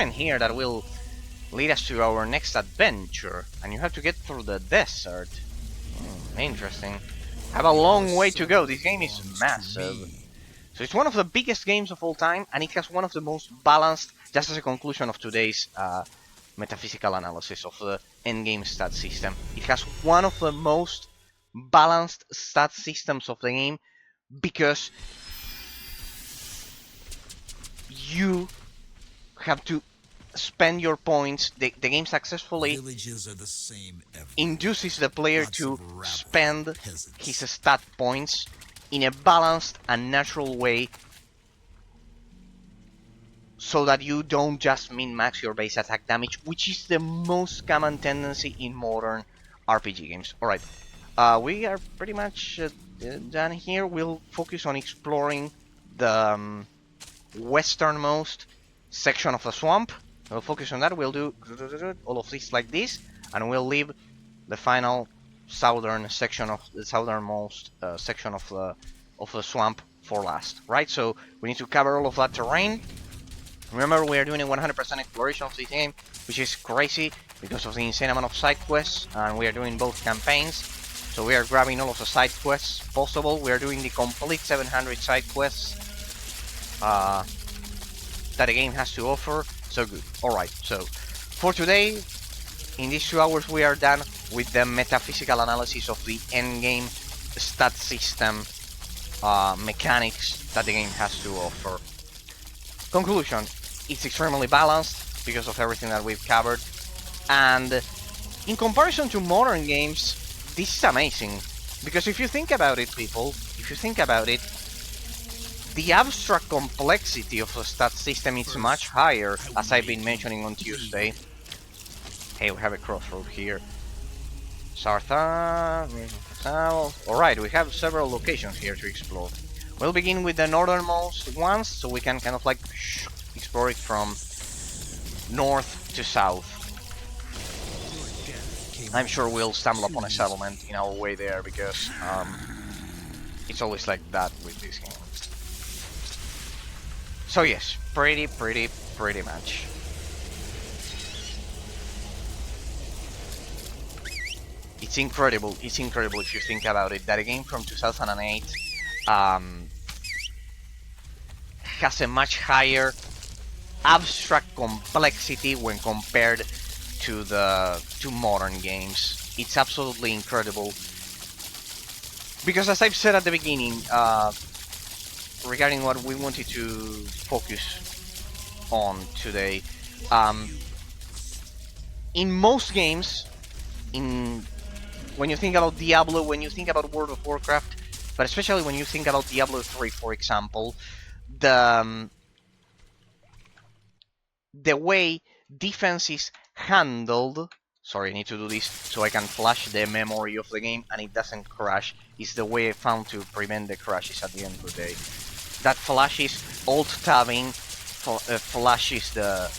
trend here that will lead us to our next adventure, and you have to get through the desert. Interesting. Have a long way to go. This game is massive. So it's one of the biggest games of all time, and it has one of the most balanced, just as a conclusion of today's metaphysical analysis of the endgame stat system. It has one of the most balanced stat systems of the game, because you have to spend your points. The game successfully induces the player to spend his stat points in a balanced and natural way, so that you don't just min-max your base attack damage, which is the most common tendency in modern RPG games. Alright, we are pretty much done here. We'll focus on exploring the westernmost section of the swamp. We'll focus on that. We'll do all of this like this, and we'll leave the final southern section of the southernmost section of the swamp for last. Right? So we need to cover all of that terrain. Remember, we are doing a 100% exploration of the game, which is crazy because of the insane amount of side quests, and we are doing both campaigns. So we are grabbing all of the side quests possible. We are doing the complete 700 side quests that the game has to offer. So good. Alright, so for today, in these 2 hours, we are done with the metaphysical analysis of the endgame stat system mechanics that the game has to offer. Conclusion, it's extremely balanced because of everything that we've covered, and in comparison to modern games, this is amazing, because if you think about it, people, if you think about it, the abstract complexity of the stat system is much higher, as I've been mentioning on Tuesday. Hey, we have a crossroad here. Sartha... Alright, we have several locations here to explore. We'll begin with the northernmost ones, so we can kind of like explore it from north to south. I'm sure we'll stumble upon a settlement in our way there, because it's always like that with this game. So yes, pretty much. It's incredible if you think about it, that a game from 2008 has a much higher abstract complexity when compared to modern games. It's absolutely incredible. Because as I've said at the beginning, regarding what we wanted to focus on today, in most games, when you think about Diablo, when you think about World of Warcraft, but especially when you think about Diablo 3, for example, the way defense is handled... Sorry, I need to do this so I can flash the memory of the game and it doesn't crash. Is the way I found to prevent the crashes at the end of the day. That flashes alt-tabbing, flashes the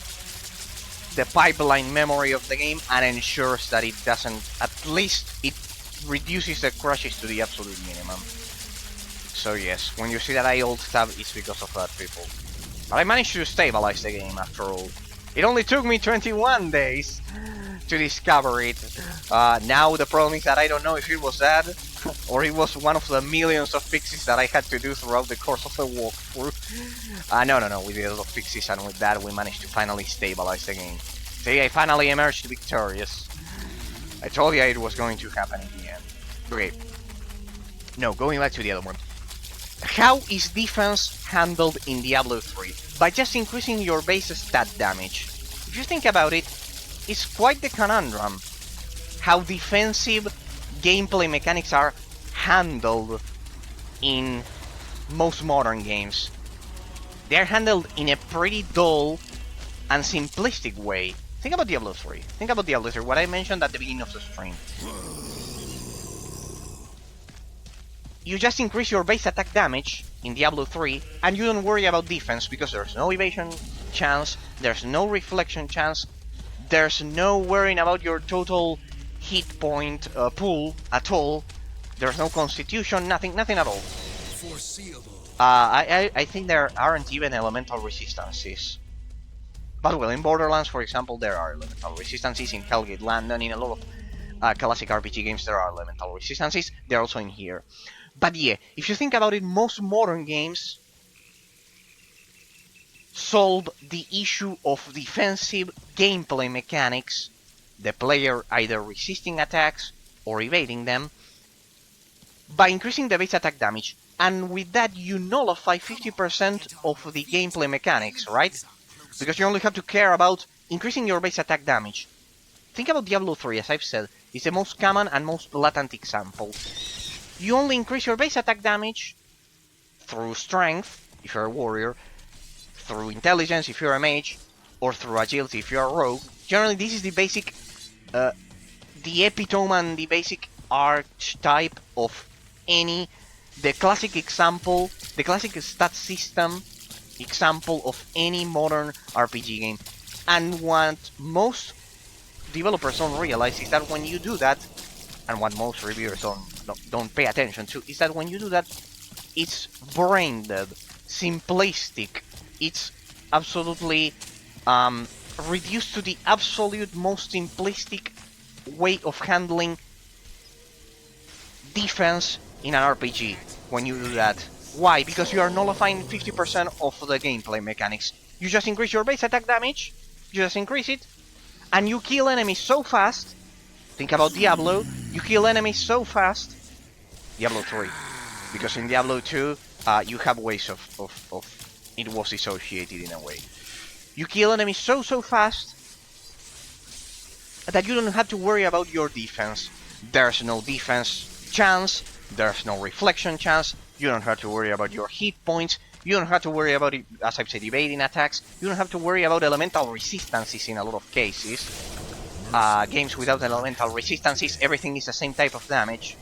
pipeline memory of the game and ensures that it doesn't, at least it reduces the crashes to the absolute minimum. So yes, when you see that I alt-tab, it's because of that, people. But I managed to stabilize the game after all. It only took me 21 days to discover it. Now the problem is that I don't know if it was that, or it was one of the millions of fixes that I had to do throughout the course of the walkthrough. No, we did a lot of fixes, and with that we managed to finally stabilize the game. See, I finally emerged victorious. I told you it was going to happen in the end. Okay. No, going back to the other one. How is defense handled in Diablo 3? By just increasing your base stat damage. If you think about it, it's quite the conundrum how defensive gameplay mechanics are handled in most modern games. They're handled in a pretty dull and simplistic way. Think about Diablo 3. Think about Diablo 3, what I mentioned at the beginning of the stream. You just increase your base attack damage in Diablo 3, and you don't worry about defense, because there's no evasion chance, there's no reflection chance, there's no worrying about your total hit point pool at all, there's no constitution, nothing at all. I think there aren't even elemental resistances. But well, in Borderlands, for example, there are elemental resistances. In Hellgate London, in a lot of classic RPG games, there are elemental resistances. They're also in here. But yeah, if you think about it, most modern games solve the issue of defensive gameplay mechanics, the player either resisting attacks or evading them, by increasing the base attack damage. And with that, you nullify 50% of the gameplay mechanics, right? Because you only have to care about increasing your base attack damage. Think about Diablo 3, as I've said, it's the most common and most blatant example. You only increase your base attack damage through strength, if you're a warrior, through intelligence, if you're a mage, or through agility, if you're a rogue. Generally, this is the basic, the epitome and the basic archetype of the classic example, the classic stat system example of any modern RPG game. And what most developers don't realize is that when you do that, and what most reviewers don't pay attention to, is that when you do that, it's brain dead, simplistic. It's absolutely reduced to the absolute most simplistic way of handling defense in an RPG when you do that. Why? Because you are nullifying 50% of the gameplay mechanics. You just increase your base attack damage, you just increase it, and you kill enemies so fast. Think about Diablo, you kill enemies so fast. Diablo 3. Because in Diablo 2, you have ways of it was dissociated in a way. You kill enemies so fast that you don't have to worry about your defense. There's no defense chance, there's no reflection chance, you don't have to worry about your hit points, you don't have to worry about, as I've said, evading attacks, you don't have to worry about elemental resistances in a lot of cases. Games without elemental resistances, everything is the same type of damage.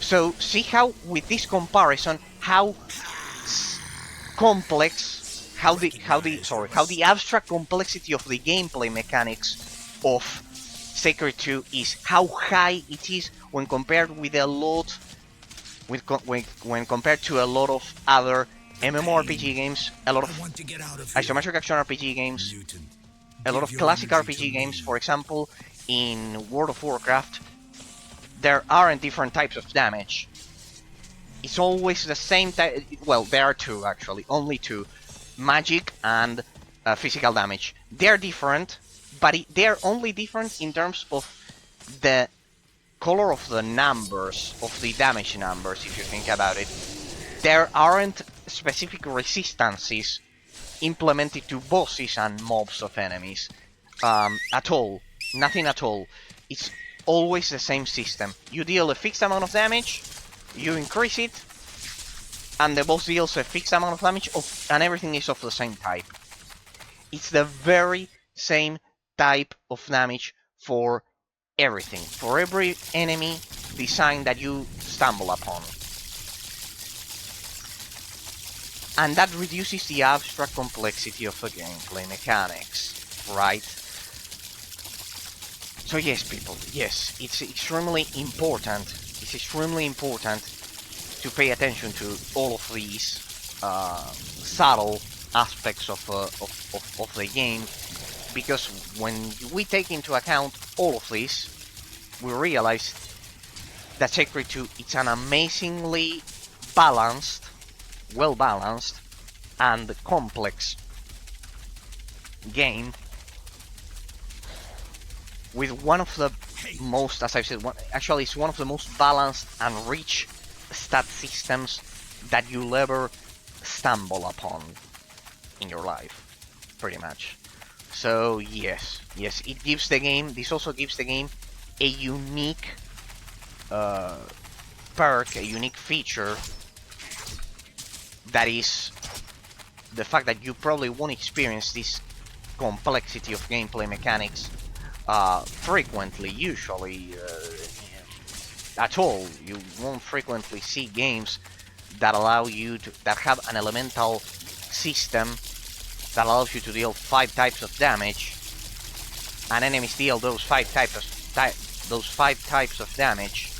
So see how, with this comparison, how complex, how the abstract complexity of the gameplay mechanics of Sacred 2 is, how high it is when compared with a lot, when compared to a lot of other MMORPG games, a lot of isometric action RPG games, a lot of classic RPG games. For example, in World of Warcraft, there aren't different types of damage. It's always the same type. Well, there are two actually, only two: magic and physical damage. They're different, but they're only different in terms of the color of the numbers, of the damage numbers, if you think about it. There aren't specific resistances implemented to bosses and mobs of enemies at all. Nothing at all. It's always the same system. You deal a fixed amount of damage, you increase it, and the boss deals a fixed amount of damage, and everything is of the same type. It's the very same type of damage for everything, for every enemy design that you stumble upon. And that reduces the abstract complexity of the gameplay mechanics, right? So yes, people, yes, it's extremely important. It's extremely important to pay attention to all of these subtle aspects of the game, because when we take into account all of this, we realize that Sacred 2 it's an amazingly balanced, well-balanced, and complex game with one of the most, as I've said, actually it's one of the most balanced and rich stat systems that you'll ever stumble upon in your life, pretty much. So yes, it gives the game, this also gives the game a unique perk, a unique feature, that is the fact that you probably won't experience this complexity of gameplay mechanics frequently, usually, at all. You won't frequently see games that allow you to, that have an elemental system that allows you to deal 5 types of damage, and enemies deal those 5 types of damage.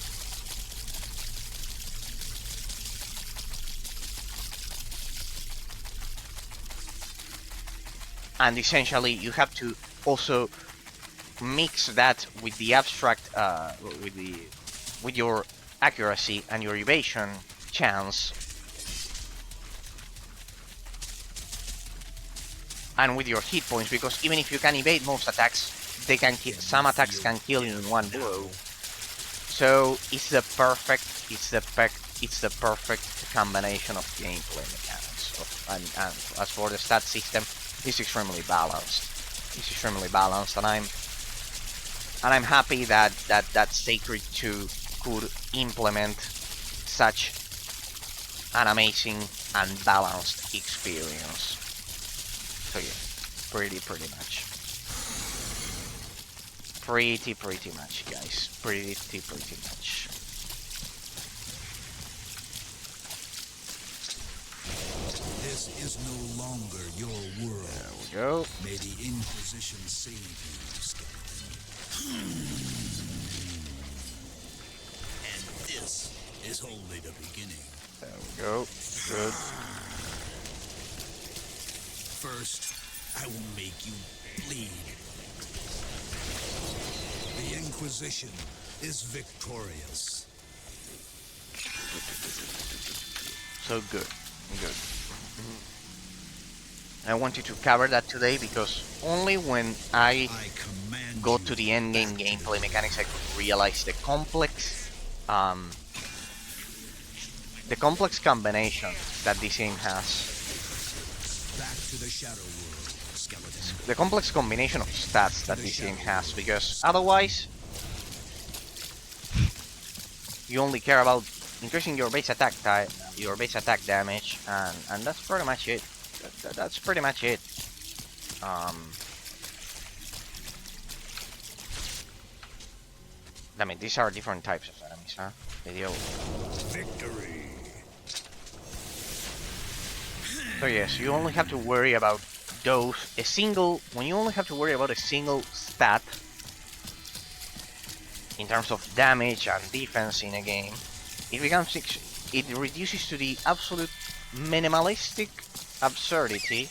and essentially you have to also mix that with the abstract, with your accuracy and your evasion chance, and with your hit points, because even if you can evade most attacks, some attacks can kill you in one blow. So it's the perfect combination of gameplay mechanics. And as for the stat system, it's extremely balanced. And I'm happy that Sacred 2 could implement such an amazing and balanced experience. So yeah, pretty much. Pretty much, guys. Pretty much. This is no longer your world. There we go. May the Inquisition save you, skeleton. And this is only the beginning. There we go. Good. First, I will make you bleed. The Inquisition is victorious. So good. I wanted to cover that today because only when I got to the endgame gameplay mechanics I could realize the complex combination that this game has. Back to the Shadow World, skeleton. The complex combination of stats that this game has, because otherwise you only care about increasing your base attack damage, and that's pretty much it. That's pretty much it. I mean, these are different types of enemies, huh? Video. Victory. So yes, you only have to worry about those. When you only have to worry about a single stat in terms of damage and defense in a game, it reduces to the absolute minimalistic absurdity,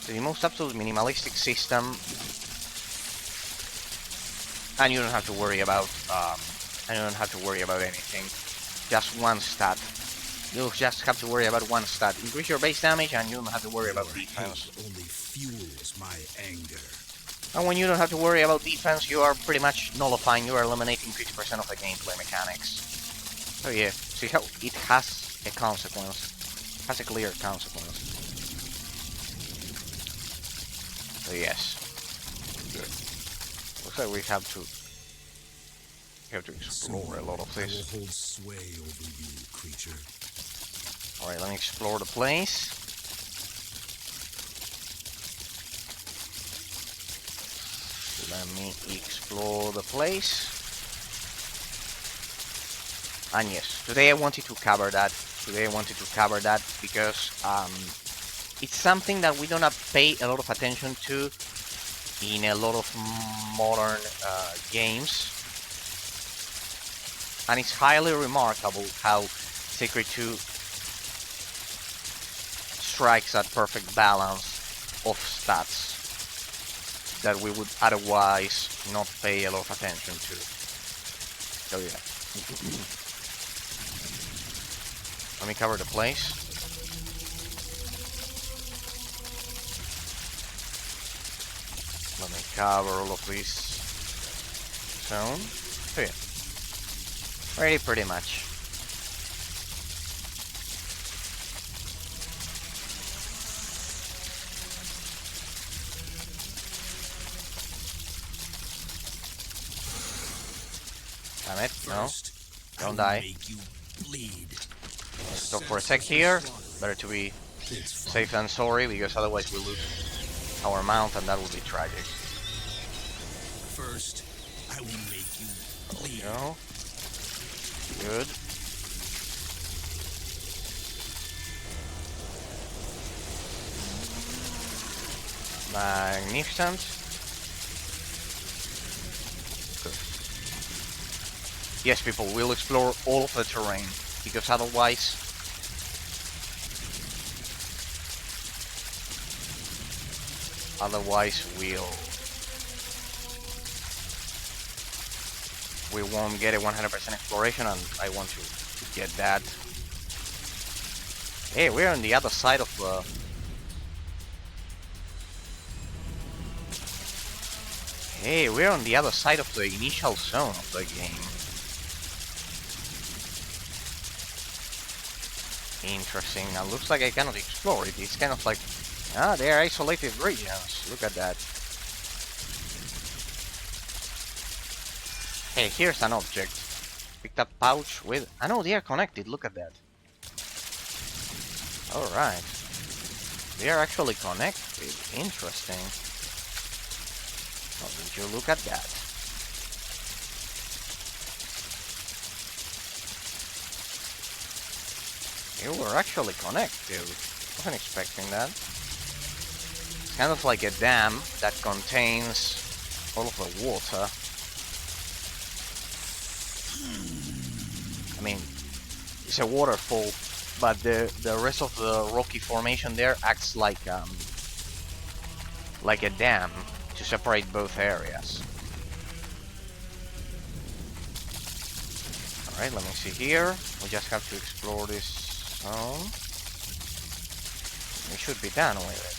to the most absolute minimalistic system, and you don't have to worry about anything. Just one stat. You just have to worry about one stat. Increase your base damage, and you don't have to worry about defense. Only fuels my anger. And when you don't have to worry about defense, you are pretty much nullifying. You are eliminating 50% of the gameplay mechanics. So yeah, see how it has a consequence. Has a clear consequence. So yes. Good. Looks like we have to explore a lot of this. I will hold sway over you, creature. Alright, let me explore the place. And yes, today I wanted to cover that. Because it's something that we don't pay a lot of attention to in a lot of modern games. And it's highly remarkable how Sacred 2 strikes that perfect balance of stats that we would otherwise not pay a lot of attention to. So yeah. Let me cover the place. Let me cover all of this zone. So yeah. Pretty much. Damn it, no. Don't die. Stop for a sec here. Better to be safe than sorry, because otherwise we lose our mount and that would be tragic. First, I will make you bleed. There we go. Good. Magnificent. Good. Yes, people, we'll explore all of the terrain, because otherwise Otherwise, we won't get a 100% exploration, and I want to get that. Hey, we're on the other side of the... Hey, we're on the other side of the initial zone of the game. Interesting. Now looks like I cannot explore it. It's kind of like... Ah, they are isolated regions. Look at that. Hey, here's an object. Picked up pouch with... Ah no, they are connected. Look at that. Alright. They are actually connected. Interesting. Oh, did you look at that? You were actually connected. Wasn't expecting that. It's kind of like a dam that contains all of the water. I mean, it's a waterfall, but the rest of the rocky formation there acts like a dam to separate both areas. Alright, let me see here. We just have to explore this zone. We should be done with it.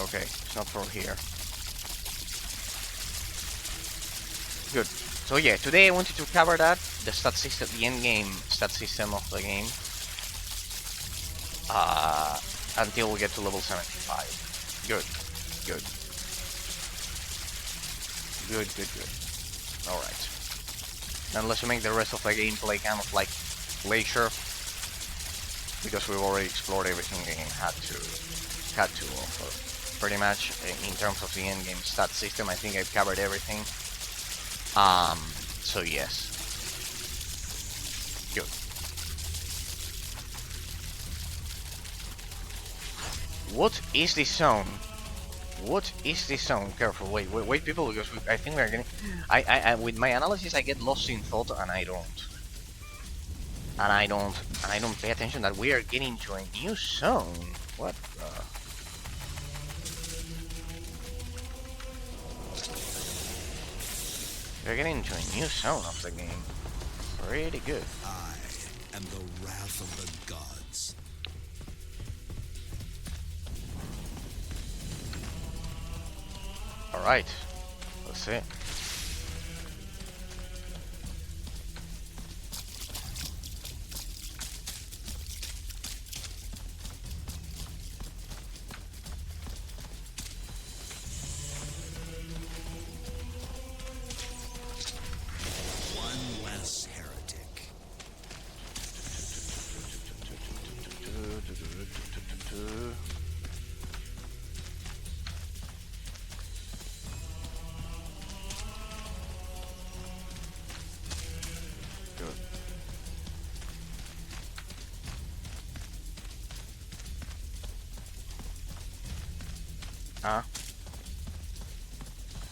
Okay, it's not through here. Good. So yeah, today I wanted to cover that, the stat system, the end game stat system of the game. Until we get to level 75. Good. Good. Good. Alright. Now let's make the rest of the gameplay kind of like leisure. Because we've already explored everything the game had to offer. Pretty much in terms of the end game stat system, I think I've covered everything. So yes. Good. What is this zone? What is this zone? Careful, wait, people, because I think we're getting... I with my analysis, I get lost in thought, and I don't pay attention that we are getting to a new zone. What the... We're getting into a new zone of the game. Pretty good. I am the wrath of the gods. Alright. Let's see. One less heretic. Good.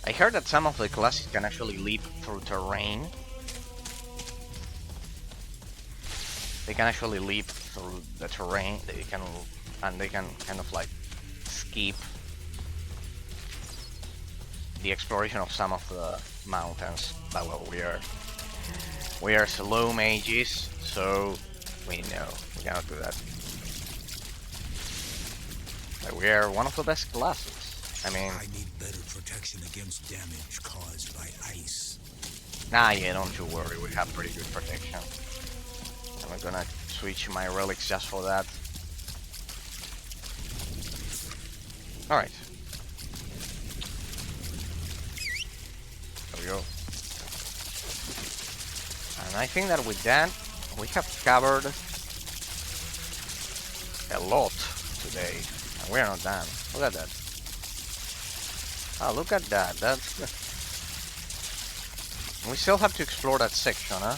I heard that some of the classes can actually leap through terrain. They can actually leap through the terrain. They can kind of like skip the exploration of some of the mountains. But well, we are slow mages, so we know we cannot do that. But we are one of the best classes. I mean, I need better protection against damage caused by ice. nah, yeah, don't you worry. We have pretty good protection. I'm gonna switch my relics just for that. Alright. There we go. And I think that with that, we have covered a lot today. And we're not done. Look at that. Oh, look at that. That's... We still have to explore that section, huh?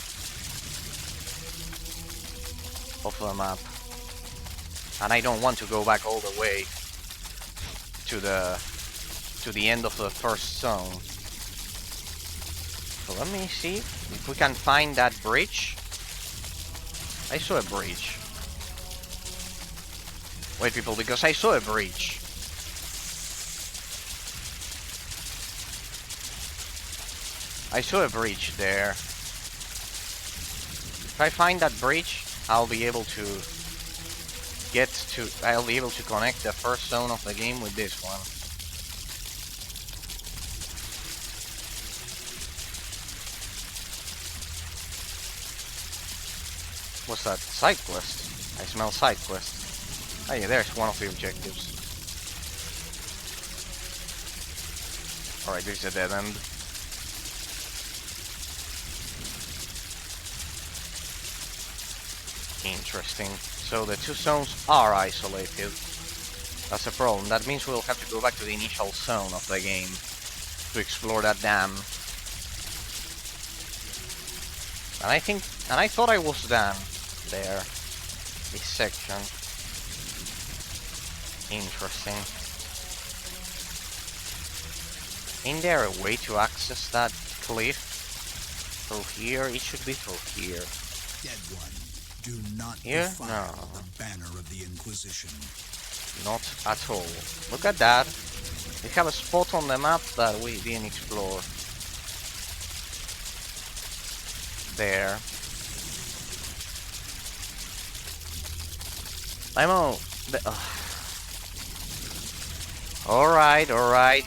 Of the map. And I don't want to go back all the way to the end of the first zone. So let me see if we can find that bridge. I saw a bridge. Wait, people, because I saw a breach. I saw a breach there. If I find that breach, I'll be able to connect the first zone of the game with this one. What's that? Side quest? I smell side quest. Oh yeah, there's one of the objectives. Alright, there's a dead end. Interesting. So the two zones are isolated. That's a problem. That means we'll have to go back to the initial zone of the game to explore that dam. And I thought I was done there. This section. Interesting. Ain't there a way to access that cliff? Through here? It should be through here. Dead one, do not Here? defile No. the banner of the Inquisition. Not at all. Look at that. We have a spot on the map that we didn't explore. There. Limo. Alright.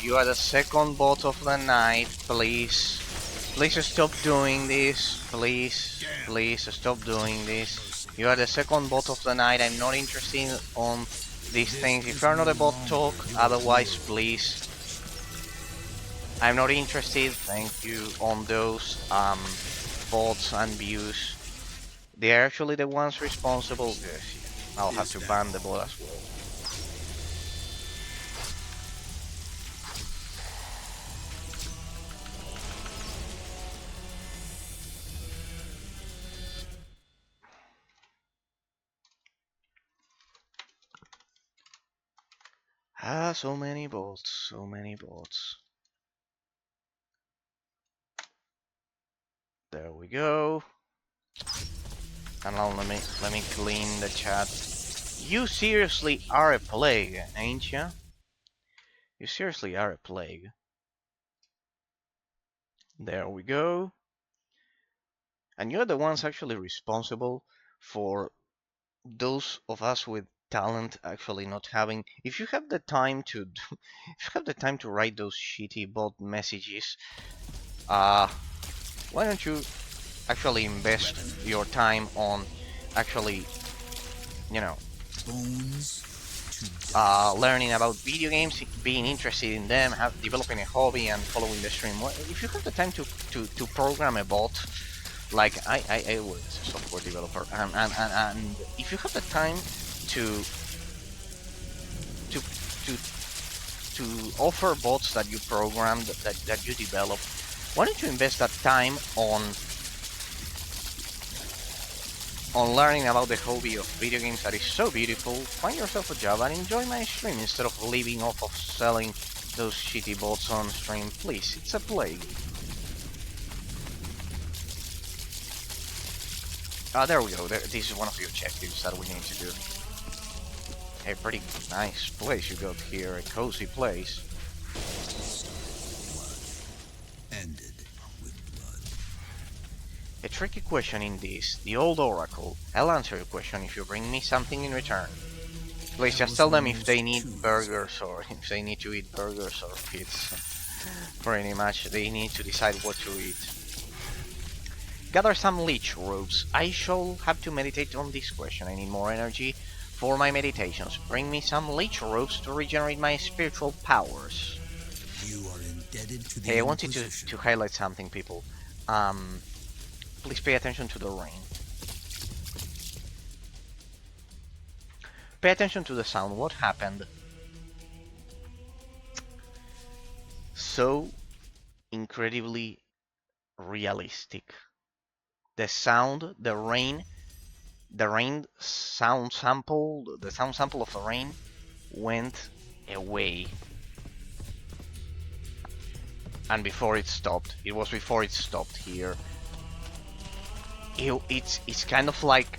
You are the second bot of the night. Please. Please stop doing this. Please stop doing this. You are the second bot of the night. I'm not interested on these things. If you are not a bot, talk. Otherwise, please. I'm not interested. Thank you on those bots and views. They are actually the ones responsible. Yes, I'll have to ban the bot as well. So many bots, so many bots. There we go. And now let me clean the chat. You seriously are a plague, ain't ya? You seriously are a plague. There we go. And you're the ones actually responsible for those of us with talent actually not having. If you have the time to write those shitty bot messages, why don't you actually invest your time on actually, you know, learning about video games, being interested in them, developing a hobby and following the stream. If you have the time to program a bot, like I was a software developer, and if you have the time to offer bots that you programmed, that you develop, why don't you invest that time on learning about the hobby of video games that is so beautiful? Find yourself a job and enjoy my stream instead of living off of selling those shitty bots on stream. Please, it's a plague. There we go. This is one of the objectives that we need to do. A pretty nice place you got here, a cozy place. Ended with blood. A tricky question in this, the old oracle. I'll answer your question if you bring me something in return. Please just tell them if they need burgers or if they need to eat burgers or pizza. Pretty much, they need to decide what to eat. Gather some leech robes. I shall have to meditate on this question. I need more energy for my meditations. Bring me some leech robes to regenerate my spiritual powers. You are indebted to the Hey, I wanted Inquisition. to highlight something, people. Please pay attention to the rain. Pay attention to the sound. What happened? So incredibly realistic. The sound, the rain sound sample, the sound sample of the rain went away. And before it stopped, it was before it stopped here. It's kind of like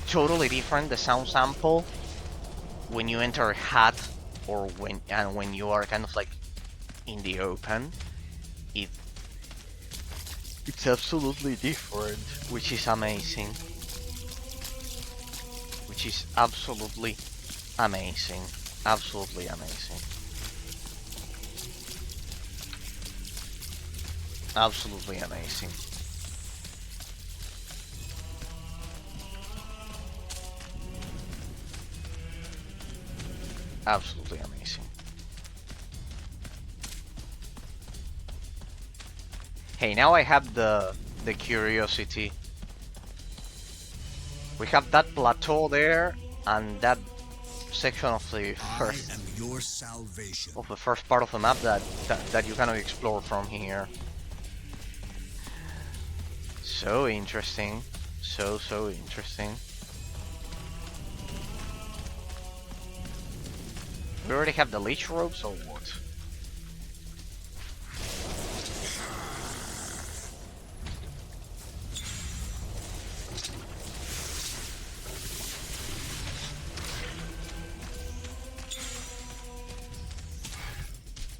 totally different, the sound sample. when you enter a hut, or when you are kind of like in the open, it's absolutely different, which is amazing. Which is absolutely amazing. Absolutely amazing. Absolutely amazing. Absolutely amazing. Hey, now I have the curiosity. We have that plateau there, and that section of the first part of the map that you cannot explore from here. So interesting. So interesting. We already have the leech ropes, or what?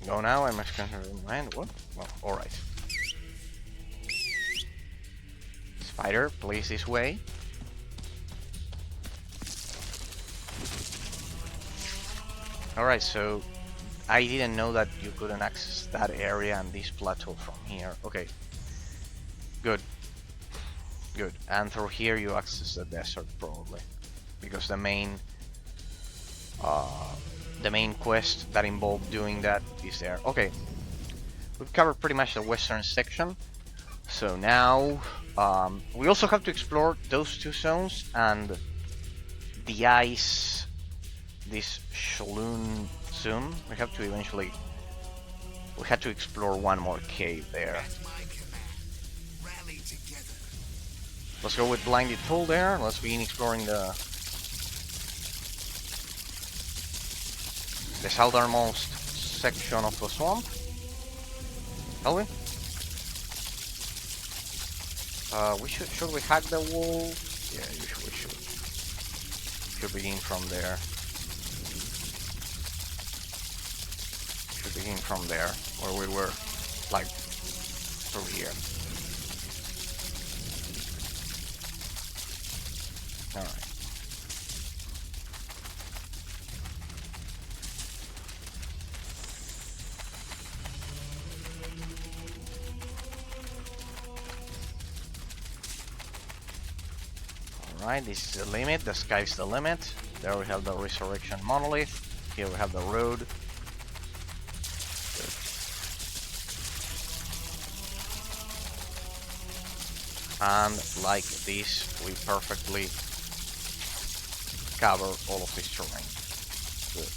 Go now, I'm actually mind. What? Well, alright. Spider, please this way. Alright, so I didn't know that you couldn't access that area and this plateau from here. Okay. Good. Good. And through here you access the desert probably. Because the main quest that involved doing that is there. Okay. We've covered pretty much the western section. So now we also have to explore those two zones and the ice, this Shaloon zone. We have to explore one more cave there. Let's go with Blinded Fool there. Let's begin exploring the southernmost section of the swamp. Shall we? Should we hack the wall? Yeah, we should. Should begin from there. Should begin from there, where we were, like, through here. Alright. Alright, this is the limit, the sky's the limit. There we have the resurrection monolith. Here we have the road. Good. And like this, we perfectly cover all of this terrain. Good.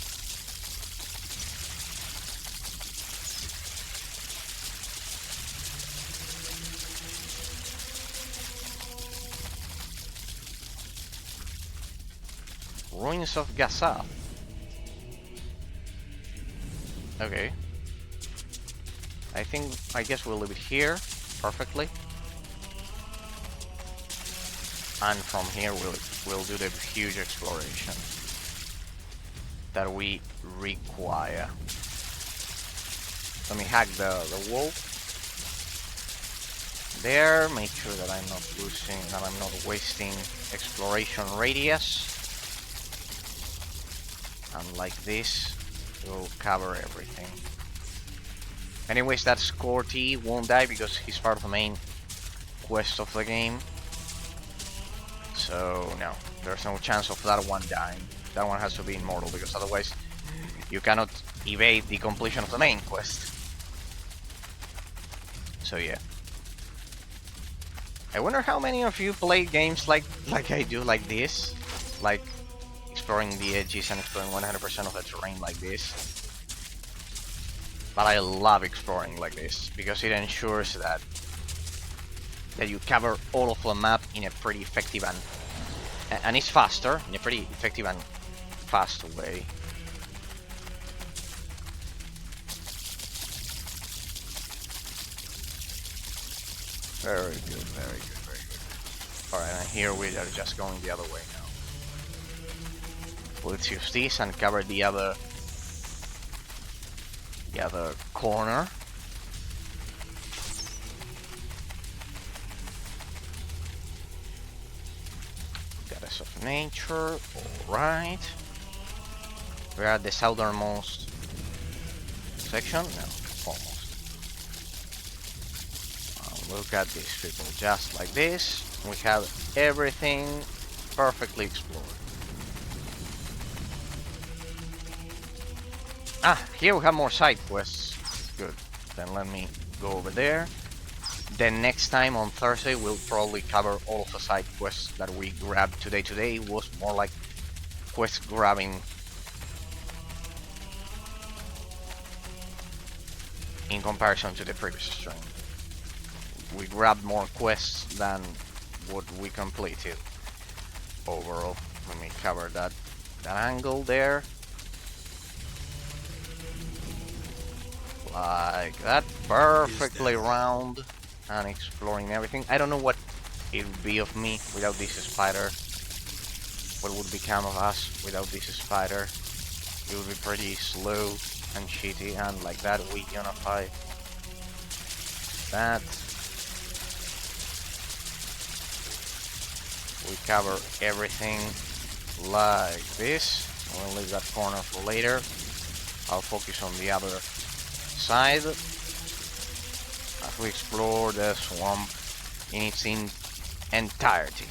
Ruins of Gaza. Okay. I guess we'll leave it here perfectly. And from here we'll do the huge exploration that we require. Let me hack the wall there, make sure that I'm not wasting exploration radius. And like this, we'll cover everything. Anyways, that Scorty won't die because he's part of the main quest of the game. So no, there's no chance of that one dying. That one has to be immortal because otherwise you cannot evade the completion of the main quest. So yeah. I wonder how many of you play games like I do, like this, like exploring the edges and exploring 100% of the terrain like this. But I love exploring like this because it ensures that you cover all of the map in a pretty effective and it's faster, in a pretty effective and fast way. Very good, very good, very good. Alright, and here we are just going the other way now. Let's use this and cover the other corner. Goddess of Nature, alright. We're at the southernmost section? No, almost. Look at these people, just like this. We have everything perfectly explored. Ah, here we have more side quests. Good. Then let me go over there. Then next time on Thursday we'll probably cover all of the side quests that we grabbed today. Today was more like quest grabbing in comparison to the previous stream. We grabbed more quests than what we completed overall. Let me cover that angle there. Like that, perfectly round and exploring everything. I don't know what it would be of me without this spider. What would become of us without this spider? It would be pretty slow and shitty, and like that we unify that. We cover everything like this. We'll leave that corner for later. I'll focus on the other side as we explore the swamp in its entirety.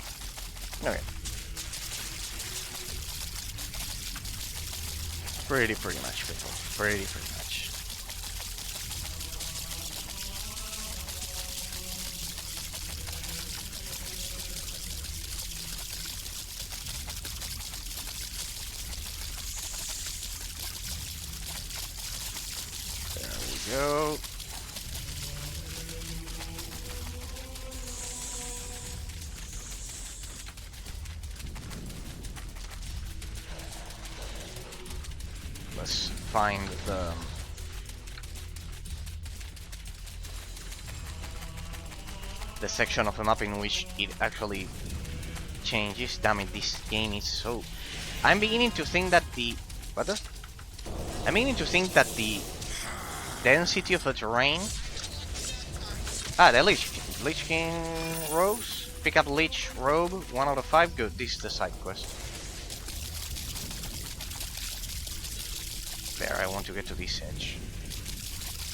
Okay. Pretty much, people. Pretty much. There we go. Let's find the section of the map in which it actually changes. Damn it, this game is so... I'm beginning to think that the... I'm beginning to think that the density of the terrain... Ah, the Lich King robes. Pick up Lich robe, 1 out of 5. Good, this is the side quest. There, I want to get to this edge.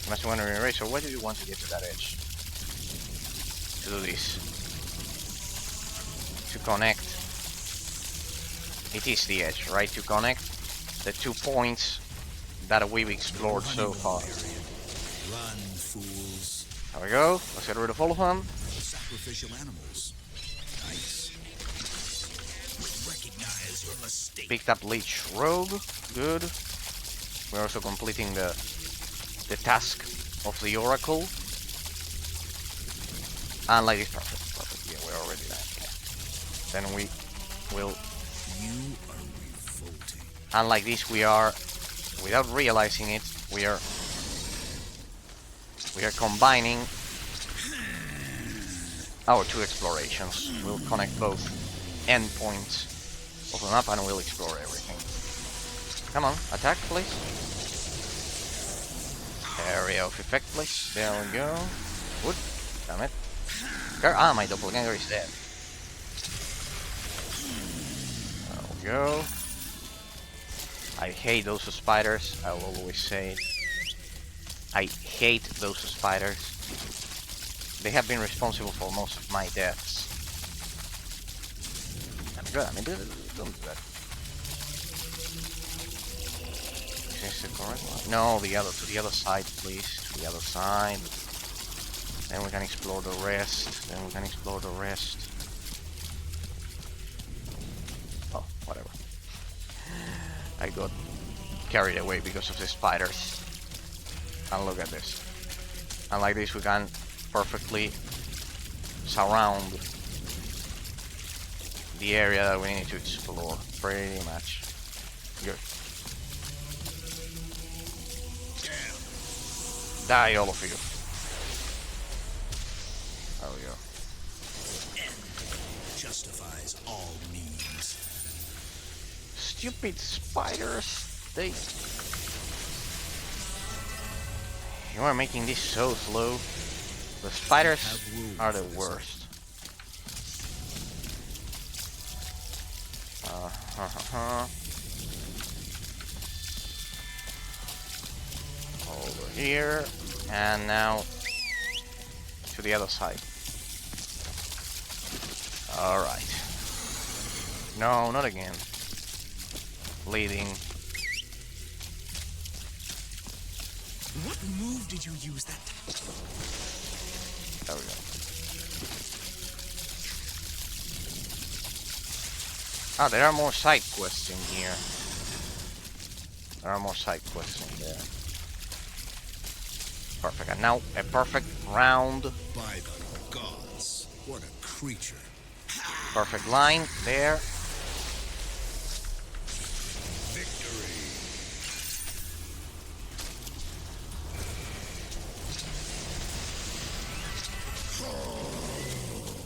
You must be wondering, Rachel, why do you want to get to that edge? To do this. To connect. It is the edge, right? To connect the 2 points that we've explored so far. Run, fools. There we go. Let's get rid of all of them. Sacrificial animals. Nice. Recognize your mistake. Picked up Lich robe. Good. We're also completing the task of the Oracle. And like this, perfect. Yeah, we're already there. Yeah. Then we will. You are revolting. And like this, we are, without realizing it, we are combining our 2 explorations. We'll connect both endpoints of the map and we'll explore everything. Come on, attack, please. Area of effect, please. There we go. Good. Damn it. Ah, my doppelganger is dead. There we go. I hate those spiders. I will always say it. I hate those spiders. They have been responsible for most of my deaths. I'm good. I mean, don't do that. Is this the correct one? No, to the other side, please. To the other side. Then we can explore the rest. Oh, whatever. I got carried away because of the spiders. And look at this. And like this we can perfectly surround the area that we need to explore. Pretty much. Good. Die, all of you. There we go. Justifies all means. stupid spiders. They... You are making this so slow. The spiders are the worst. Over here, and now to the other side. Alright. No, not again. Bleeding. What move did you use that? There we go. Ah, there are more side quests in here. There are more side quests in there. Perfect. And now a perfect round. By the gods, what a creature. Perfect line there. Victory.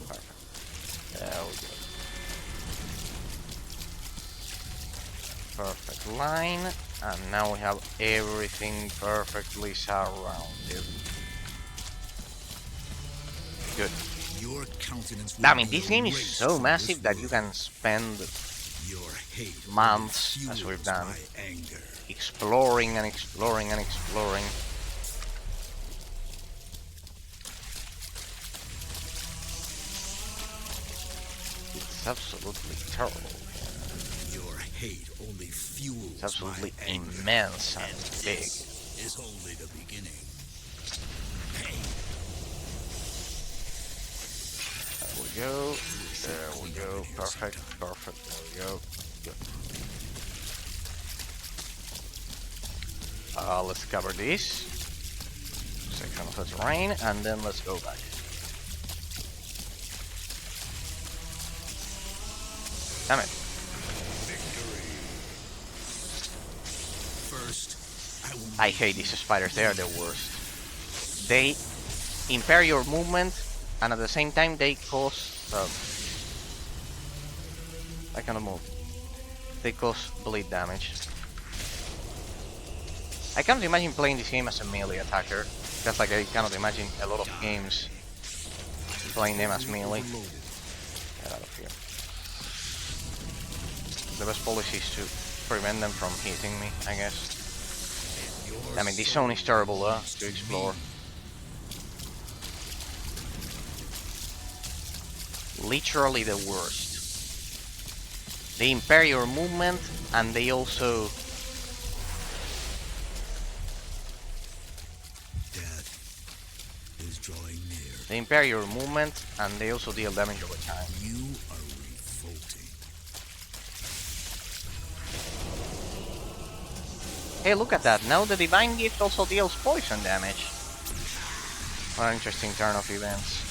Perfect. There we go. Perfect line. And now we have everything perfectly surrounded. Good. Your countenance. I mean, this game is so massive that you can spend your hate months, as we've done, exploring and exploring and exploring. It's absolutely terrible. Your hate only fuels. It's absolutely my anger. immense and big. This is only the beginning. Pain. There we go. There we go. Perfect. Perfect. There we go. Good. Let's cover this section of the terrain, and then let's go back. Damn it. I hate these spiders, they are the worst. They impair your movement, and at the same time they cause... I cannot move. They cause bleed damage. I cannot imagine playing this game as a melee attacker. Just like I cannot imagine a lot of games playing them as melee. Get out of here. The best policy is to prevent them from hitting me, I guess. I mean, this zone is terrible to explore. Literally the worst. They impair your movement, and they also... Death is drawing near. They impair your movement, and they also deal damage over time. You are revolting. Hey, look at that. Now the Divine Gift also deals poison damage. What an interesting turn of events.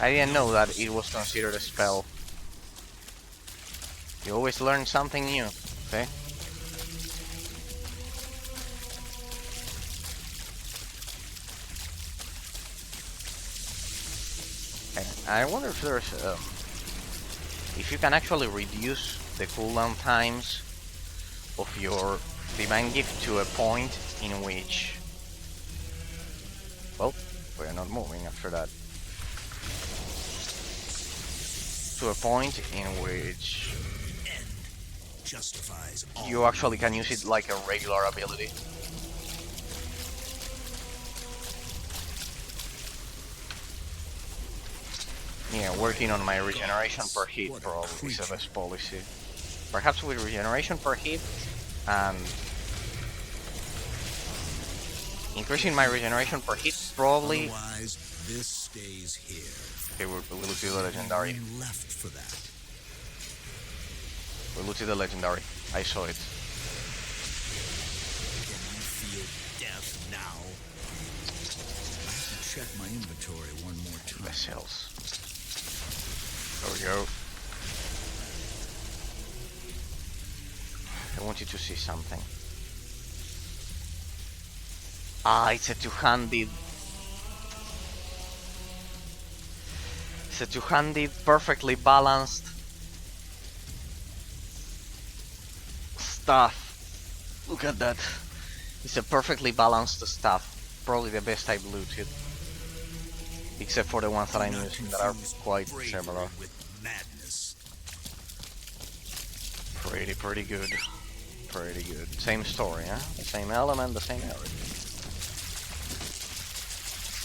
I didn't know that it was considered a spell. You always learn something new, okay? Okay, I wonder if there's if you can actually reduce the cooldown times of your Divine Gift to a point in which... Well, we are not moving after that. To a point in which justifies all. You actually can use it like a regular ability. Yeah, working on my regeneration per hit probably is the best policy. Perhaps with regeneration per hit and increasing my regeneration per hit probably. Otherwise, this stays here. Okay, we looted the legendary. Left for that. We looted the legendary. I saw it. Can you feel death now? I have to check my inventory one more time. The cells. There we go. I want you to see something. Ah, it's a two-handed. It's a two-handed, perfectly balanced stuff. Look at that. It's a perfectly balanced stuff. Probably the best I've looted. Except for the ones that I'm using that are quite similar. Pretty good. Pretty good. Same story, huh? The same element, the same everything.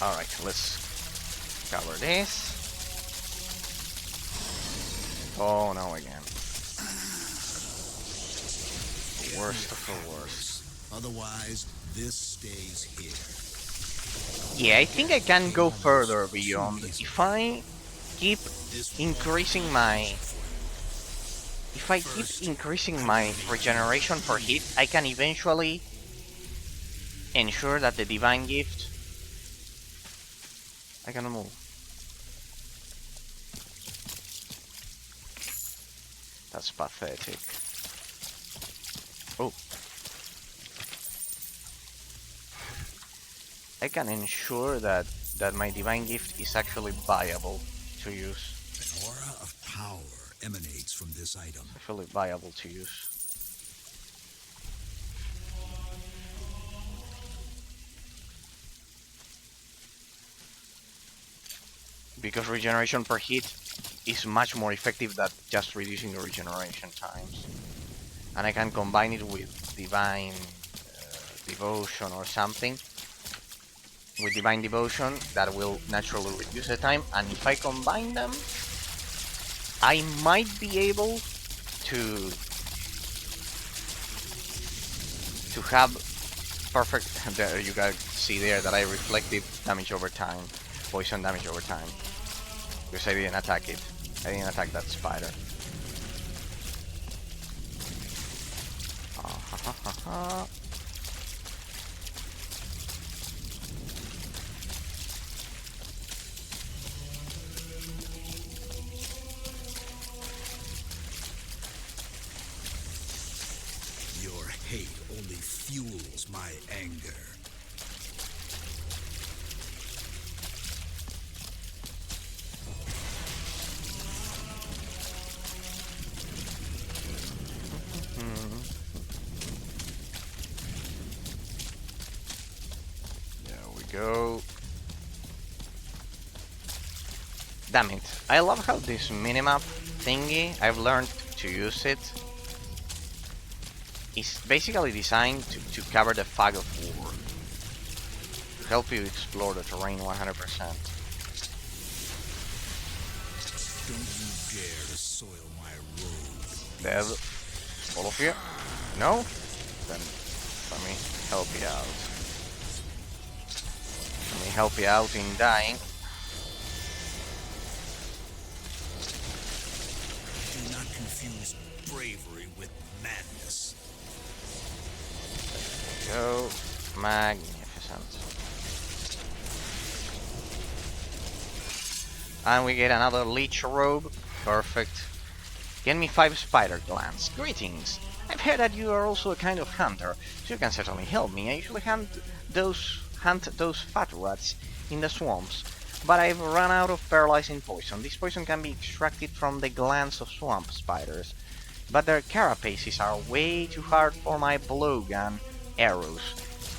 Alright, let's cover this. Oh no, again. The worst of the worst. Otherwise, this stays here. Yeah, I think I can go further beyond. If I keep increasing my... If I keep increasing my regeneration per hit, I can eventually ensure that the Divine Gift... I can move. That's pathetic. Oh. I can ensure that my Divine Gift is actually viable to use. An aura of power emanates from this item. Actually viable to use. Because regeneration per hit is much more effective than just reducing the regeneration times. And I can combine it with Divine Devotion or something. With Divine Devotion, that will naturally reduce the time, and if I combine them, I might be able to have perfect... There you guys see there that I reflected damage over time, poison damage over time. Because I didn't attack it. I didn't attack that spider. Your hate only fuels my anger. Go. Damn it. I love how this minimap thingy, I've learned to use it, is basically designed to cover the fog of war. To help you explore the terrain 100%. Don't you dare to soil my road. Dead. All of you? No? Then let me help you out. Let me help you out in dying. Do not confuse bravery with madness. Go. Magnificent. And we get another leech robe. Perfect. Get me 5 spider glands. Greetings. I've heard that you are also a kind of hunter, so you can certainly help me. I usually hunt those fat rats in the swamps, but I've run out of paralyzing poison. This poison can be extracted from the glands of swamp spiders, but their carapaces are way too hard for my blowgun arrows.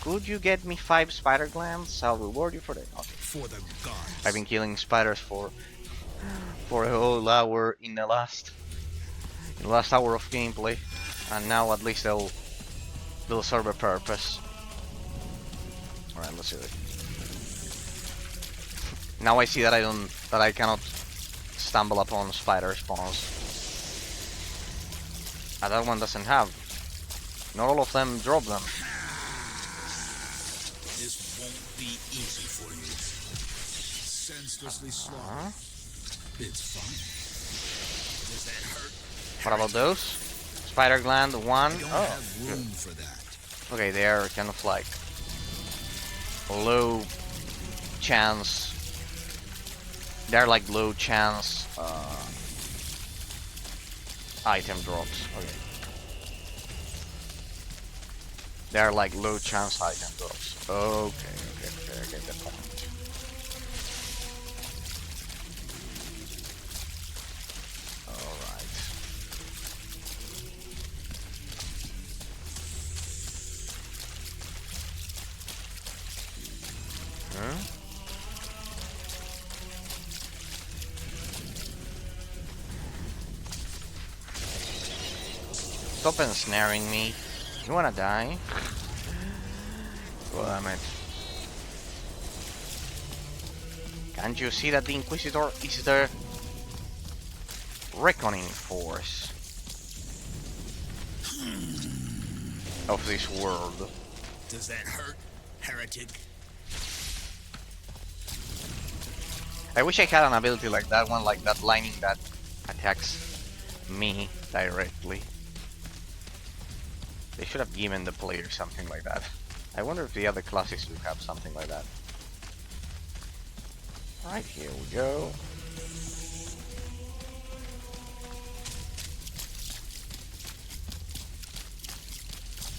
Could you get me 5 spider glands? I'll reward you for that. Okay. For the gods. I've been killing spiders for a whole hour in the last hour of gameplay, and now at least they'll serve a purpose. Alright, let's do it. Now I see that I cannot stumble upon spider spawns. And that one doesn't have. Not all of them drop them. This won't be easy for you. Senselessly slaughter. It's fun. Does that hurt? What about those? Spider gland 1. I don't Oh, have room for that. okay, they are kind of like low chance. They're like low chance item drops. Okay. They're like low chance item drops. Okay, I get the point. Alright. stop ensnaring me. You wanna die? Well, damn it. Can't you see that the Inquisitor is the reckoning force of this world? Does that hurt, heretic? I wish I had an ability like that one, like that lightning that attacks me directly. They should have given the player something like that. I wonder if the other classes do have something like that. Right, here we go.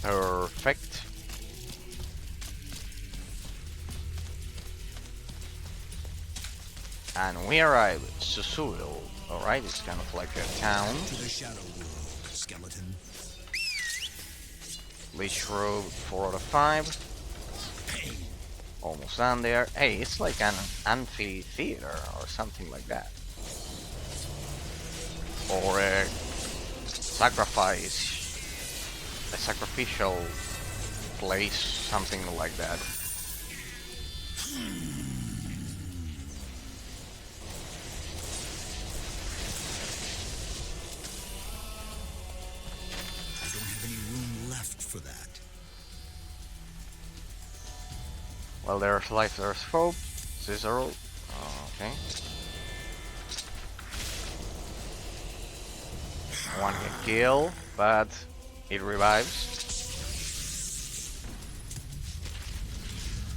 Perfect. And we arrive at Susurro. Alright, it's kind of like a town. To the shadow world, skeleton. Leech Road 4 out of 5. Pain. Almost done there. Hey, it's like an amphitheater or something like that. Or a sacrificial place, something like that. I don't have any room left for that. Well, there's life, there's hope. Cicero. Okay. One hit kill, but it revives.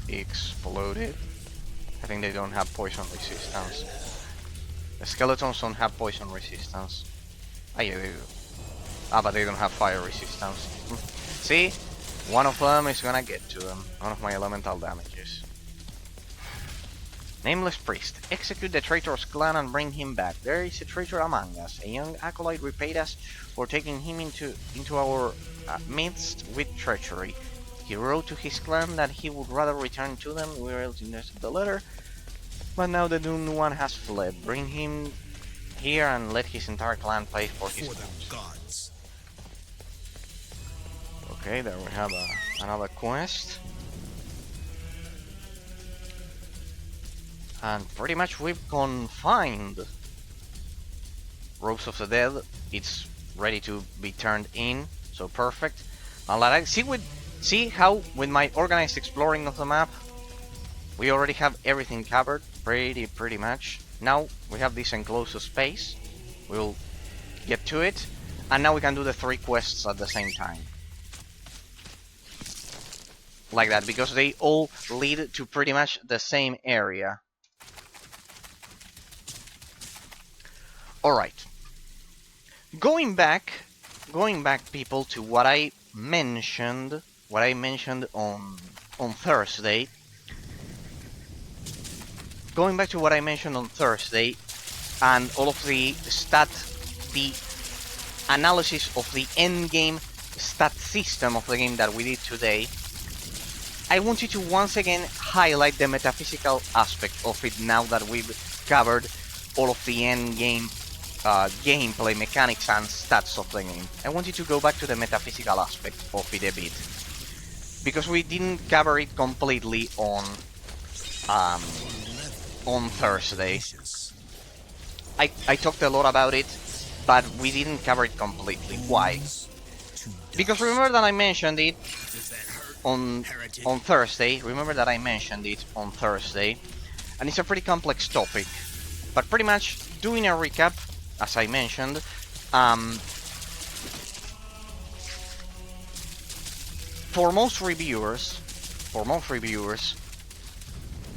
Exploded. I think they don't have poison resistance. The skeletons don't have poison resistance. Ah, yeah, they do. Ah, but they don't have fire resistance. See? One of them is gonna get to them. One of my elemental damages. Nameless priest. Execute the traitor's clan and bring him back. There is a traitor among us. A young acolyte repaid us for taking him into our midst with treachery. He wrote to his clan that he would rather return to them. We were able to intercept the letter. But now the doomed one has fled. Bring him here and let his entire clan pay for his crimes. The gods. Okay, there we have another quest. And pretty much we've confined Robes of the Dead. It's ready to be turned in, so perfect. Now see how with my organized exploring of the map, we already have everything covered, pretty much. Now we have this enclosed space. We'll get to it, and now we can do the 3 quests at the same time. Like that, because they all lead to pretty much the same area. Alright. Going back people to what I mentioned on Thursday. Going back to what I mentioned on Thursday and all of the analysis of the end game stat system of the game that we did today, I want you to once again highlight the metaphysical aspect of it now that we've covered all of the end game gameplay mechanics and stats of the game. I want you to go back to the metaphysical aspect of it a bit, because we didn't cover it completely on Thursday. I talked a lot about it, but we didn't cover it completely. Why? Because remember that I mentioned it on Thursday. Remember that I mentioned it on Thursday, and it's a pretty complex topic. But pretty much doing a recap, as I mentioned, for most reviewers,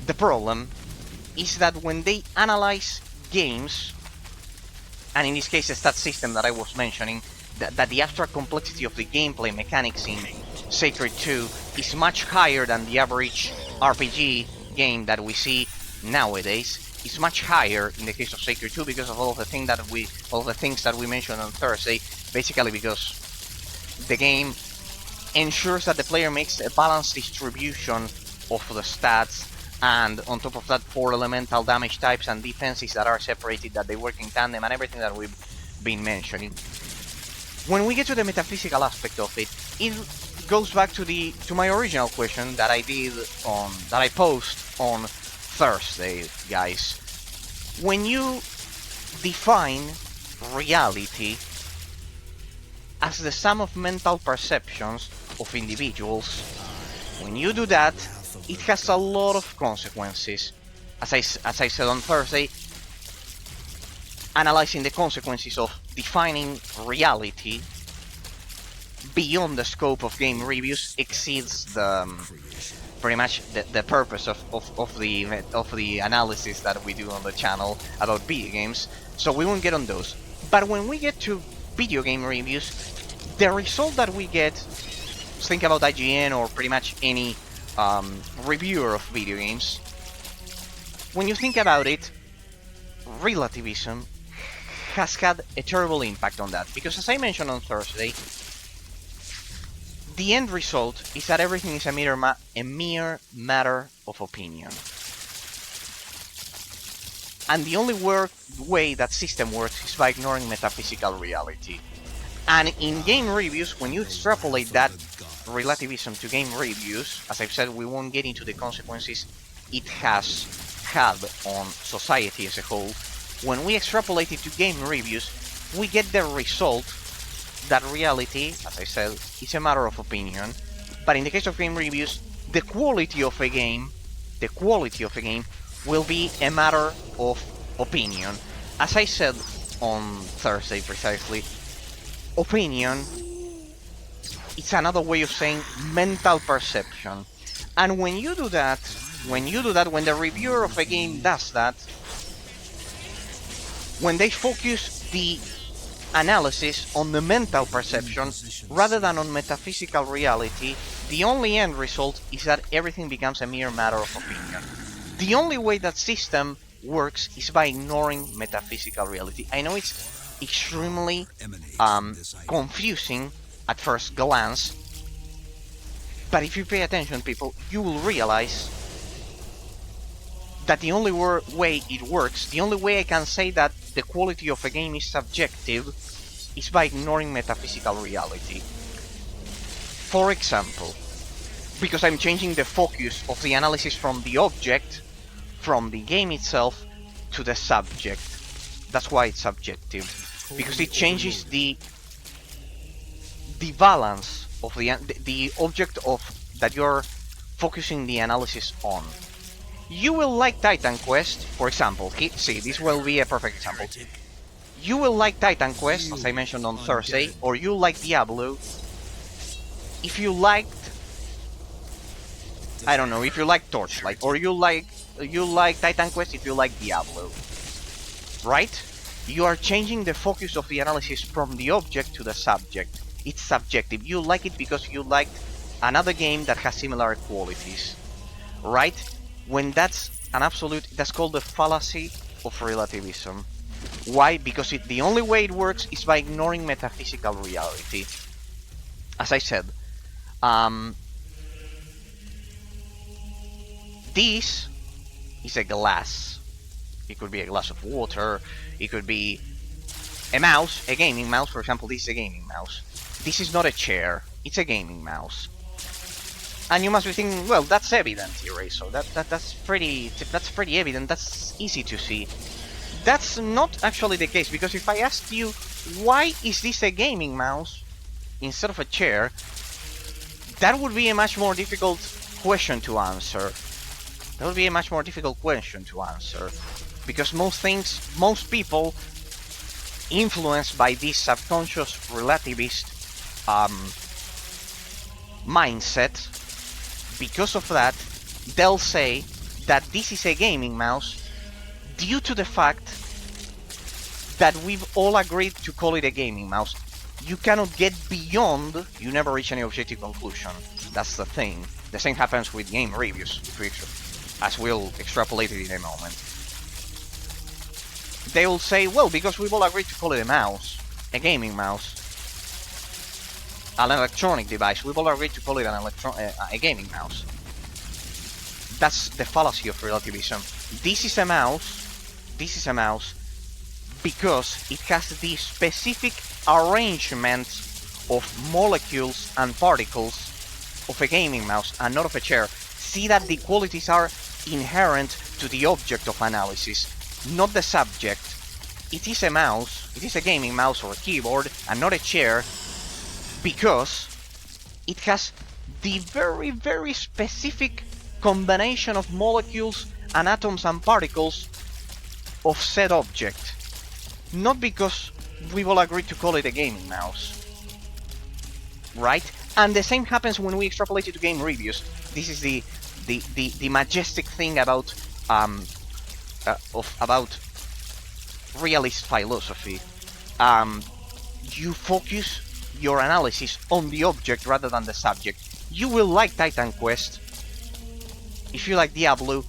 the problem is that when they analyze games, and in this case a stat system that I was mentioning, that the abstract complexity of the gameplay mechanics in Sacred 2 is much higher than the average RPG game that we see nowadays. It's much higher in the case of Sacred 2 because of all the things that we mentioned on Thursday. Basically because the game ensures that the player makes a balanced distribution of the stats, and on top of that 4 elemental damage types and defenses that are separated, that they work in tandem, and everything that we've been mentioning. When we get to the metaphysical aspect of it, it goes back to my original question that I posed on Thursday, guys. When you define reality as the sum of mental perceptions of individuals, when you do that, it has a lot of consequences. As I said on Thursday, analyzing the consequences of defining reality beyond the scope of game reviews exceeds the pretty much the purpose of the analysis that we do on the channel about video games, so we won't get on those. But when we get to video game reviews, the result that we get, think about IGN or pretty much any reviewer of video games, when you think about it, relativism has had a terrible impact on that, because as I mentioned on Thursday, the end result is that everything is a mere matter of opinion. And the only way that system works is by ignoring metaphysical reality. And in game reviews, when you extrapolate that relativism to game reviews, as I've said, we won't get into the consequences it has had on society as a whole. When we extrapolate it to game reviews, we get the result that reality, as I said, is a matter of opinion. But in the case of game reviews, the quality of a game will be a matter of opinion. As I said on Thursday precisely, opinion, it's another way of saying mental perception. And when you do that, when the reviewer of a game does that, when they focus the analysis on the mental perception rather than on metaphysical reality, the only end result is that everything becomes a mere matter of opinion. The only way that system works is by ignoring metaphysical reality. I know it's extremely confusing at first glance, but if you pay attention, people, you will realize that the only way it works, the only way I can say that the quality of a game is subjective, is by ignoring metaphysical reality. For example, because I'm changing the focus of the analysis from the object, from the game itself, to the subject. That's why it's subjective, because it changes the balance of the object of that you're focusing the analysis on. You will like Titan Quest, for example. See, this will be a perfect example. You will like Titan Quest, as I mentioned on Thursday, or you like Diablo. If you liked, I don't know, if you like Torchlight, or you like Titan Quest if you like Diablo, right? You are changing the focus of the analysis from the object to the subject. It's subjective. You like it because you liked another game that has similar qualities, right? When that's an absolute, that's called the fallacy of relativism. Why? Because the only way it works is by ignoring metaphysical reality. As I said, this is a glass. It could be a glass of water. It could be a mouse, a gaming mouse. For example, this is a gaming mouse. This is not a chair. It's a gaming mouse. And you must be thinking, well, that's evident, Eraso. That's pretty evident. That's easy to see. That's not actually the case, because if I asked you, why is this a gaming mouse instead of a chair, that would be a much more difficult question to answer. Because most people influenced by this subconscious relativist mindset, because of that, they'll say that this is a gaming mouse due to the fact that we've all agreed to call it a gaming mouse. You cannot get beyond, you never reach any objective conclusion. That's the thing. The same happens with game reviews, as we'll extrapolate it in a moment. They will say, well, because we've all agreed to call it a mouse, a gaming mouse, an electronic device, we've all agreed to call it a gaming mouse. That's the fallacy of relativism. This is a mouse because it has the specific arrangement of molecules and particles of a gaming mouse and not of a chair. See that the qualities are inherent to the object of analysis, not the subject. It is a mouse, it is a gaming mouse or a keyboard and not a chair, because it has the very specific combination of molecules and atoms and particles of said object. Not because we all agreed to call it a gaming mouse. Right? And the same happens when we extrapolate it to game reviews. This is the majestic thing about realist philosophy. You focus your analysis on the object rather than the subject. You will like Titan Quest if you like Diablo,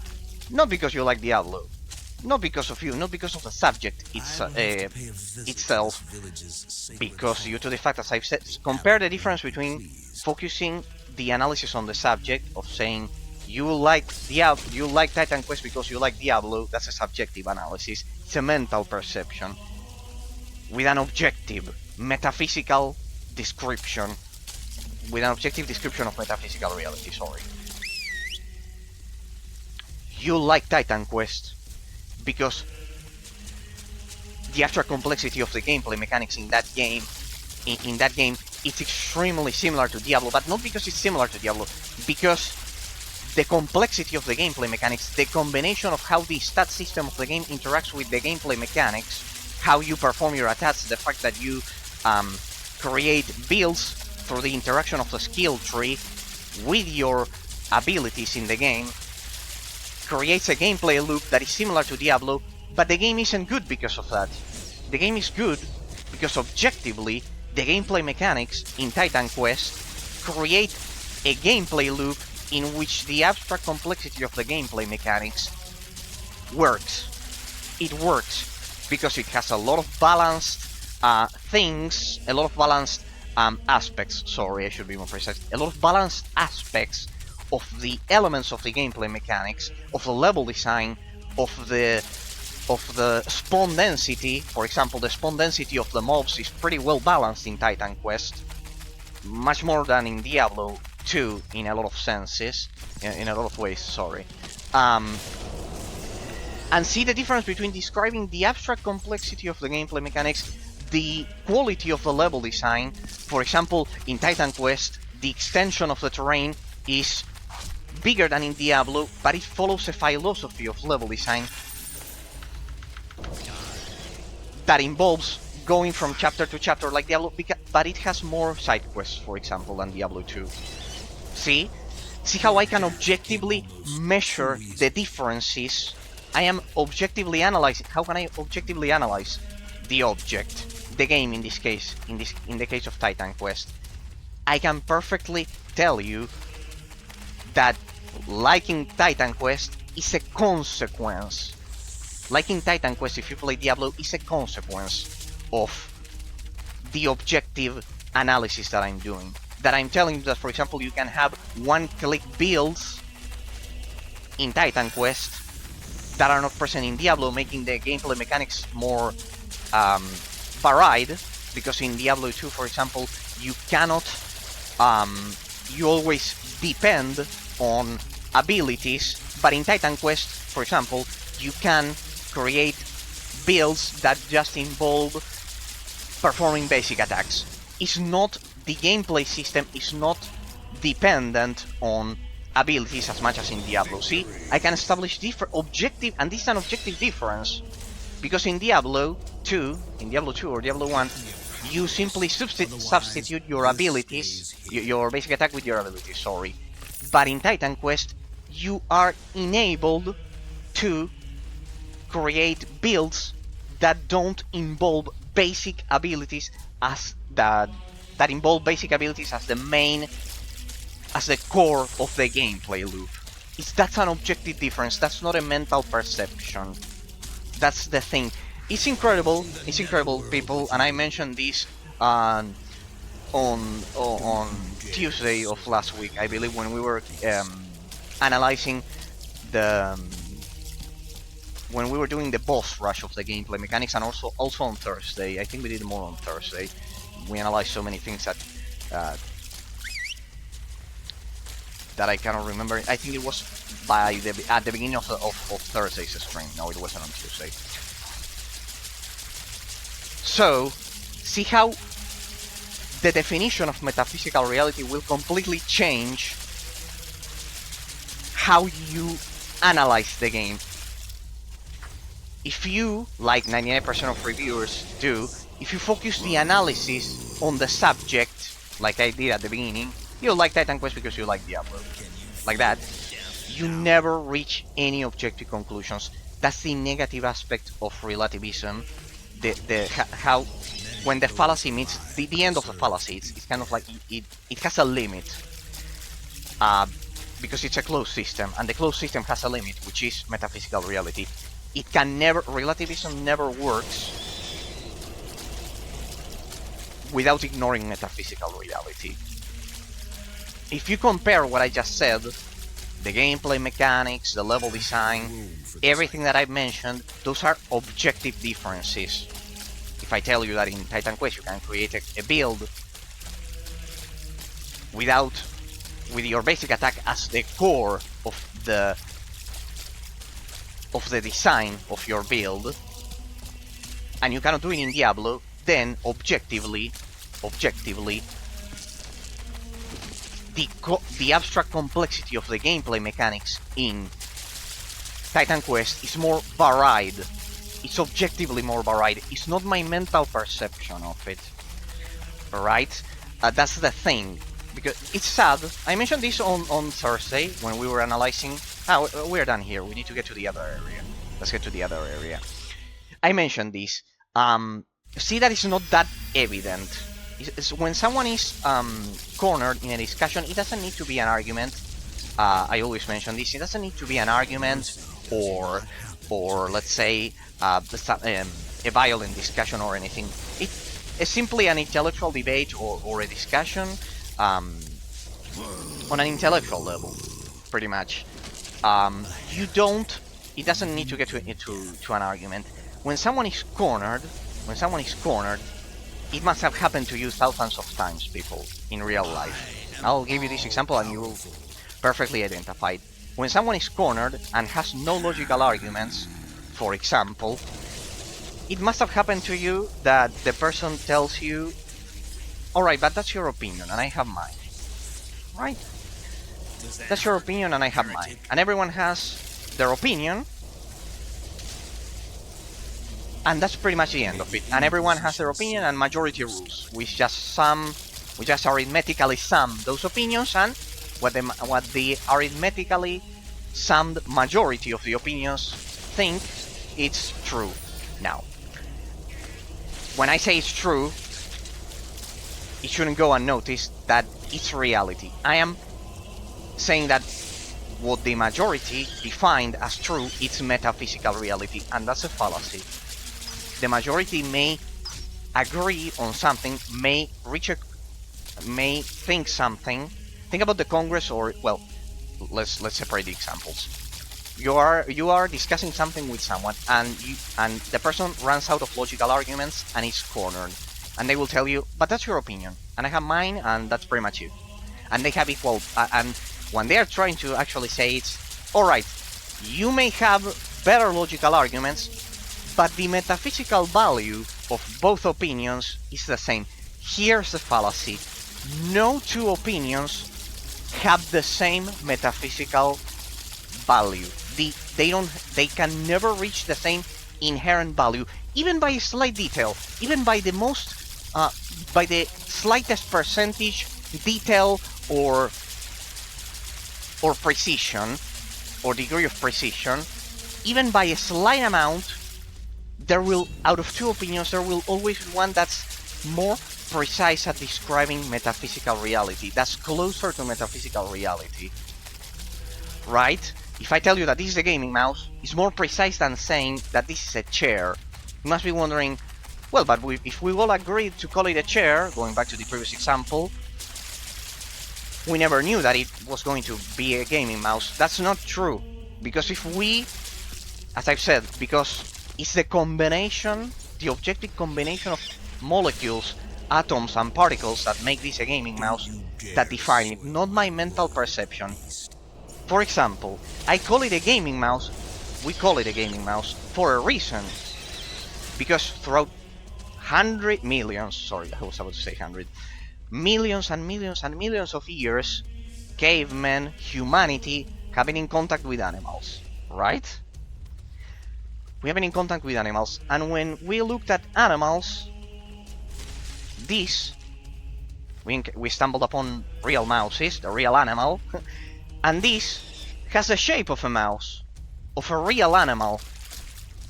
not because you like Diablo, not because of you, not because of the subject itself, because due to the fact, as I've said, compare the difference between focusing the analysis on the subject of saying you like Titan Quest because you like Diablo. That's a subjective analysis. It's a mental perception with an objective metaphysical description, with an objective description of metaphysical reality. Sorry. You like Titan Quest because the abstract complexity of the gameplay mechanics in that game, it's extremely similar to Diablo, but not because it's similar to Diablo, because the complexity of the gameplay mechanics, the combination of how the stat system of the game interacts with the gameplay mechanics, how you perform your attacks, the fact that you create builds through the interaction of the skill tree with your abilities in the game, creates a gameplay loop that is similar to Diablo, but the game isn't good because of that. The game is good because objectively, the gameplay mechanics in Titan Quest create a gameplay loop in which the abstract complexity of the gameplay mechanics works. It works because it has a lot of balanced things, a lot of balanced aspects. Sorry, I should be more precise. A lot of balanced aspects of the elements of the gameplay mechanics, of the level design, of the spawn density. For example, the spawn density of the mobs is pretty well balanced in Titan Quest, much more than in Diablo 2 in a lot of senses, in a lot of ways. Sorry. And see the difference between describing the abstract complexity of the gameplay mechanics, the quality of the level design. For example, in Titan Quest, the extension of the terrain is bigger than in Diablo, but it follows a philosophy of level design that involves going from chapter to chapter like Diablo, but it has more side quests, for example, than Diablo 2. See? See how I can objectively measure the differences? I am objectively analyzing. How can I objectively analyze the object, the game in this case, in the case of Titan Quest? I can perfectly tell you that liking Titan Quest is a consequence. Liking Titan Quest, if you play Diablo, is a consequence of the objective analysis that I'm doing. That I'm telling you that, for example, you can have one-click builds in Titan Quest that are not present in Diablo, making the gameplay mechanics more varied. Because in Diablo 2, for example, you cannot, you always depend on abilities, but in Titan Quest, for example, you can create builds that just involve performing basic attacks. It's not, the gameplay system is not dependent on abilities as much as in Diablo. See, I can establish different objective, and this is an objective difference, because in Diablo 2 or Diablo 1, you simply substitute your abilities, your basic attack with your abilities, sorry. But in Titan Quest, you are enabled to create builds that don't involve basic abilities as that involve basic abilities as the main, as the core of the gameplay loop. That's an objective difference. That's not a mental perception. That's the thing. It's incredible, people, and I mentioned this on Tuesday of last week, I believe, when we were analyzing the when we were doing the boss rush of the gameplay mechanics, and also on Thursday. I think we did more on Thursday. We analyzed so many things that I cannot remember. I think it was at the beginning of Thursday's stream. No, it wasn't on Tuesday. So, see how the definition of metaphysical reality will completely change how you analyze the game. If you, like 99% of reviewers do, if you focus the analysis on the subject, like I did at the beginning, you like Titan Quest because you like Diablo, like that, you never reach any objective conclusions. That's the negative aspect of relativism. How when the fallacy meets the end of the fallacy, it's kind of like it has a limit, because it's a closed system, and the closed system has a limit, which is metaphysical reality. It can never, relativism never works without ignoring metaphysical reality. If you compare what I just said, the gameplay mechanics, the level design, everything that I've mentioned, those are objective differences. If I tell you that in Titan Quest you can create a build with your basic attack as the core of the design of your build, and you cannot do it in Diablo, then objectively, the abstract complexity of the gameplay mechanics in Titan Quest is more varied. It's objectively more varied. It's not my mental perception of it. Right? That's the thing. Because it's sad. I mentioned this on Thursday when we were analyzing. We're done here. We need to get to the other area. Let's get to the other area. I mentioned this. See that it's not that evident. When someone is cornered in a discussion, it doesn't need to be an argument. I always mention this. It doesn't need to be an argument or let's say a violent discussion or anything. It's simply an intellectual debate or a discussion on an intellectual level, pretty much. It doesn't need to get to an argument. When someone is cornered, it must have happened to you thousands of times, people, in real life. I'll give you this example and you will perfectly identify it. When someone is cornered and has no logical arguments, for example, it must have happened to you that the person tells you, alright, but that's your opinion and I have mine. Right? That's your opinion and I have mine. And everyone has their opinion, and that's pretty much the end of it. And everyone has their opinion and majority rules. We just arithmetically sum those opinions, and what the arithmetically summed majority of the opinions think it's true. Now, when I say it's true, it shouldn't go unnoticed that it's reality. I am saying that what the majority defined as true, it's metaphysical reality, and that's a fallacy. The majority may agree on something, may think something. Think about the Congress, or well, let's separate the examples. You are discussing something with someone, and the person runs out of logical arguments and is cornered, and they will tell you, but that's your opinion, and I have mine, and that's pretty much it. And they have equal, and when they are trying to actually say it's, alright, you may have better logical arguments, but the metaphysical value of both opinions is the same. Here's the fallacy. No two opinions have the same metaphysical value. They can never reach the same inherent value, even by a slight detail, even by the by the slightest percentage detail or precision, or degree of precision, even by a slight amount. Out of two opinions, there will always be one that's more precise at describing metaphysical reality, that's closer to metaphysical reality. Right? If I tell you that this is a gaming mouse, it's more precise than saying that this is a chair. You must be wondering, well, but if we all agreed to call it a chair, going back to the previous example, we never knew that it was going to be a gaming mouse. That's not true. Because if we as I've said, because it's the combination, the objective combination of molecules, atoms, and particles that make this a gaming mouse that define it, not my mental perception. For example, I call it a gaming mouse, we call it a gaming mouse for a reason. Because throughout millions, I was about to say 100, millions and millions and millions of years, cavemen, humanity have been in contact with animals, right? We have been in contact with animals, and when we looked at animals, we stumbled upon real mouses, the real animal, and this has the shape of a mouse, of a real animal.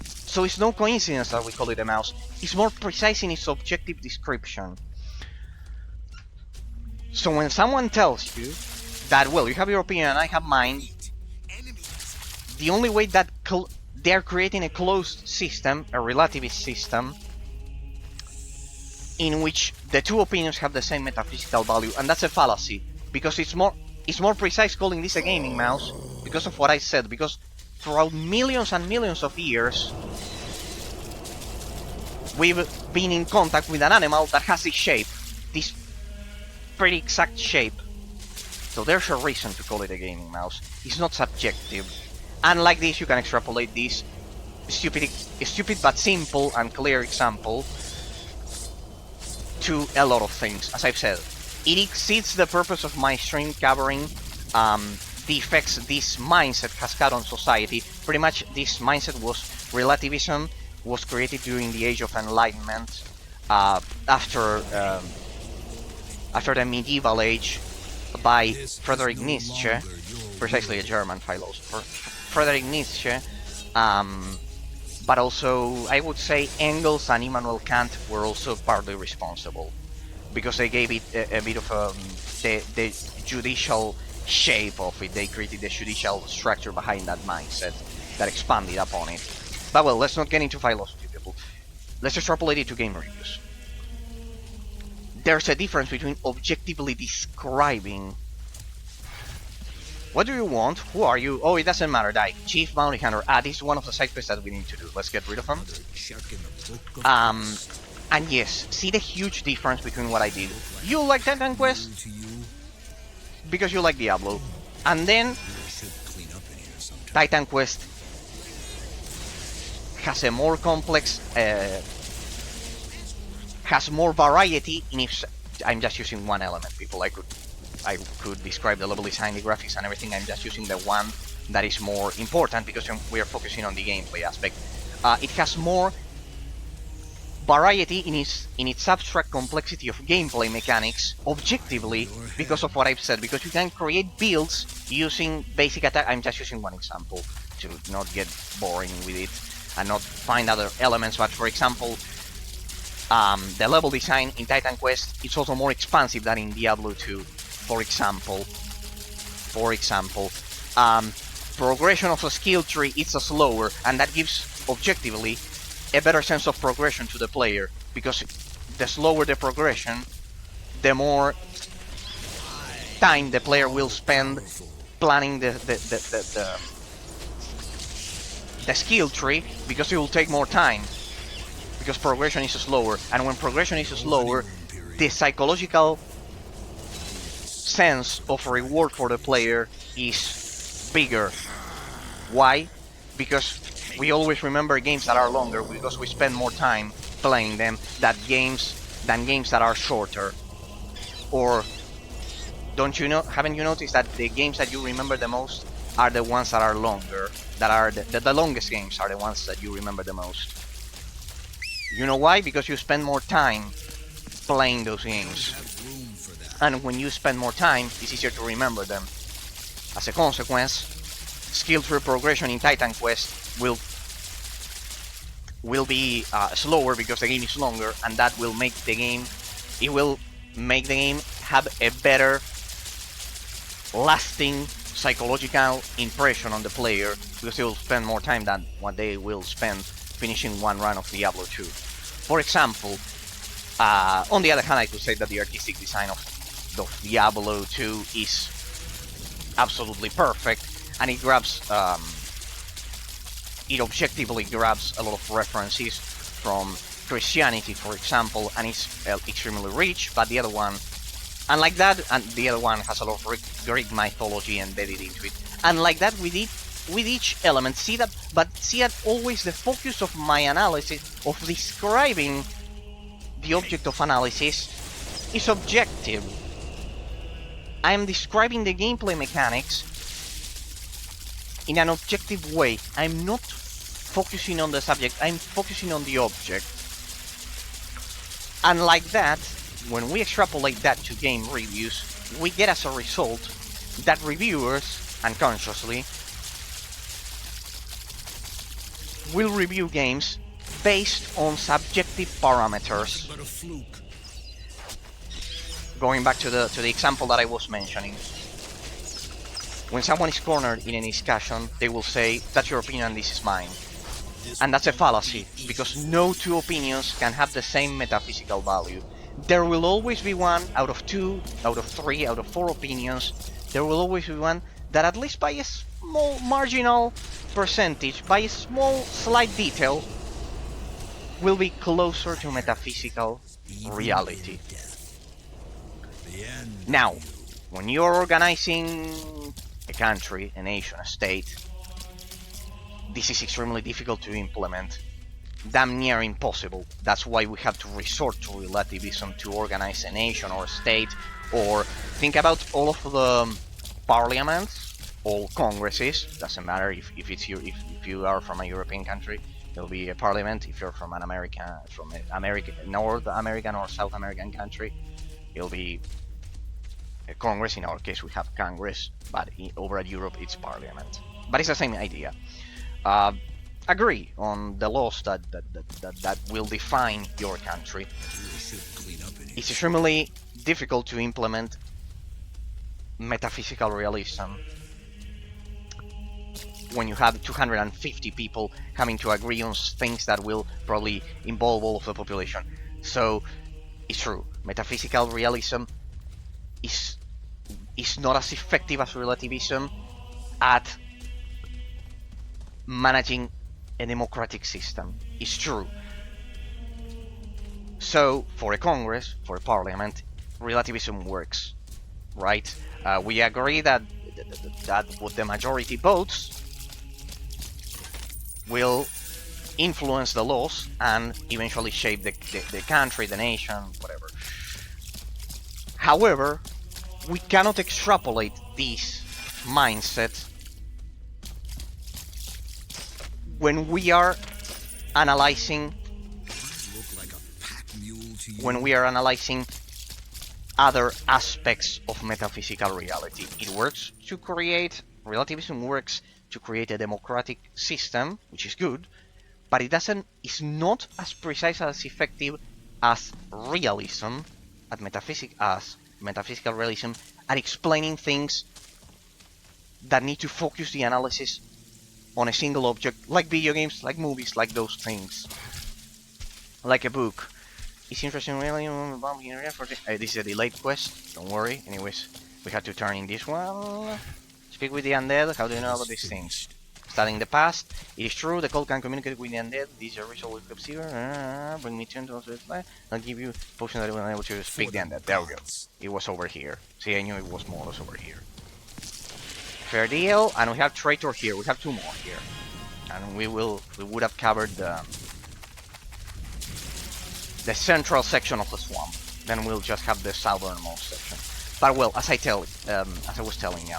So it's no coincidence that we call it a mouse. It's more precise in its objective description. So when someone tells you that, well, you have your opinion and I have mine, the only way that they're creating a closed system, a relativist system, in which the two opinions have the same metaphysical value, and that's a fallacy, because it's more precise calling this a gaming mouse, because of what I said, because throughout millions and millions of years, we've been in contact with an animal that has this shape, this pretty exact shape. So there's a reason to call it a gaming mouse. It's not subjective. And like this, you can extrapolate this stupid but simple and clear example to a lot of things. As I've said, it exceeds the purpose of my stream covering the effects this mindset has had on society. Pretty much this mindset relativism was created during the Age of Enlightenment, after the medieval age, by Friedrich Nietzsche, precisely a German philosopher, Friedrich Nietzsche, but also I would say Engels and Immanuel Kant were also partly responsible, because they gave it a bit of the judicial shape of it. They created the judicial structure behind that mindset that expanded upon it. But well, let's not get into philosophy, people. Let's extrapolate it to game reviews. There's a difference between objectively describing. What do you want? Who are you? Oh, it doesn't matter. Die. Chief Bounty Hunter. This is one of the side quests that we need to do. Let's get rid of him. And yes, see the huge difference between what I did. You like Titan Quest because you like Diablo, and then Titan Quest has a more complex, has more variety in its. I'm just using one element, people. I could describe the level design, the graphics, and everything. I'm just using the one that is more important because we are focusing on the gameplay aspect. It has more variety in its abstract complexity of gameplay mechanics, objectively, because of what I've said. Because you can create builds using basic attack. I'm just using one example to not get boring with it and not find other elements. But for example, the level design in Titan Quest is also more expansive than in Diablo 2. For example, progression of a skill tree is slower, and that gives objectively a better sense of progression to the player, because the slower the progression, the more time the player will spend planning the skill tree, because it will take more time, because progression is slower. And when progression is slower, the psychological sense of reward for the player is bigger. Why? Because we always remember games that are longer because we spend more time playing them than games that are shorter. Or haven't you noticed that the games that you remember the most are the ones that are longer, that are the longest games are the ones that you remember the most? You know why? Because you spend more time playing those games. And when you spend more time, it's easier to remember them. As a consequence, skill tree progression in Titan Quest will be slower because the game is longer, and that will make the game have a better lasting psychological impression on the player, because they will spend more time than what they will spend finishing one run of Diablo 2. For example, on the other hand, I could say that the artistic design of Diablo 2 is absolutely perfect, and it grabs it objectively grabs a lot of references from Christianity, for example, and it's extremely rich, but the other one, unlike that, and the other one has a lot of Greek mythology embedded into it. And like that with each element, see that always the focus of my analysis, of describing the object of analysis, is objective. I am describing the gameplay mechanics in an objective way. I'm not focusing on the subject, I'm focusing on the object. And like that, when we extrapolate that to game reviews, we get as a result that reviewers, unconsciously, will review games based on subjective parameters. But a fluke. Going back to the example that I was mentioning, when someone is cornered in any discussion, they will say, that's your opinion, this is mine. And that's a fallacy, because no two opinions can have the same metaphysical value. There will always be one out of 2, out of 3, out of 4 opinions. There will always be one that, at least by a small marginal percentage, by a small slight detail, will be closer to metaphysical reality. Now, when you're organizing a country, a nation, a state, this is extremely difficult to implement. Damn near impossible. That's why we have to resort to relativism to organize a nation or a state. Or think about all of the parliaments, all congresses. Doesn't matter if you are from a European country, it'll be a parliament. If you're from an North American or South American country, it'll be a Congress. In our case, we have Congress, but over at Europe, it's Parliament. But it's the same idea. Agree on the laws that will define your country. It's extremely difficult to implement metaphysical realism when you have 250 people having to agree on things that will probably involve all of the population. So it's true, metaphysical realism is not as effective as relativism at managing a democratic system. It's true. So for a Congress, for a parliament, relativism works, right? We agree that with the majority votes will influence the laws and eventually shape the country, the nation, whatever. However, we cannot extrapolate this mindset when we are analyzing other aspects of metaphysical reality. It works to create, relativism works to create a democratic system, which is good, but it's not as precise, as effective as realism, as metaphysical realism, at explaining things that need to focus the analysis on a single object, like video games, like movies, like those things. Like a book. It's interesting, really. This is a delayed quest, don't worry. Anyways, we had to turn in this one. Speak with the undead, how do you know about these things? Studying the past, it is true, the cult can communicate with the undead. This is a result of observer. Bring me to the fly. I'll give you a potion that will enable you to speak the undead. There we go. It was over here. See, I knew it was more or less over here. Fair deal, and we have traitor here. We have 2 more here, and we would have covered the central section of the swamp. Then we'll just have the southernmost section. But well, as I was telling you,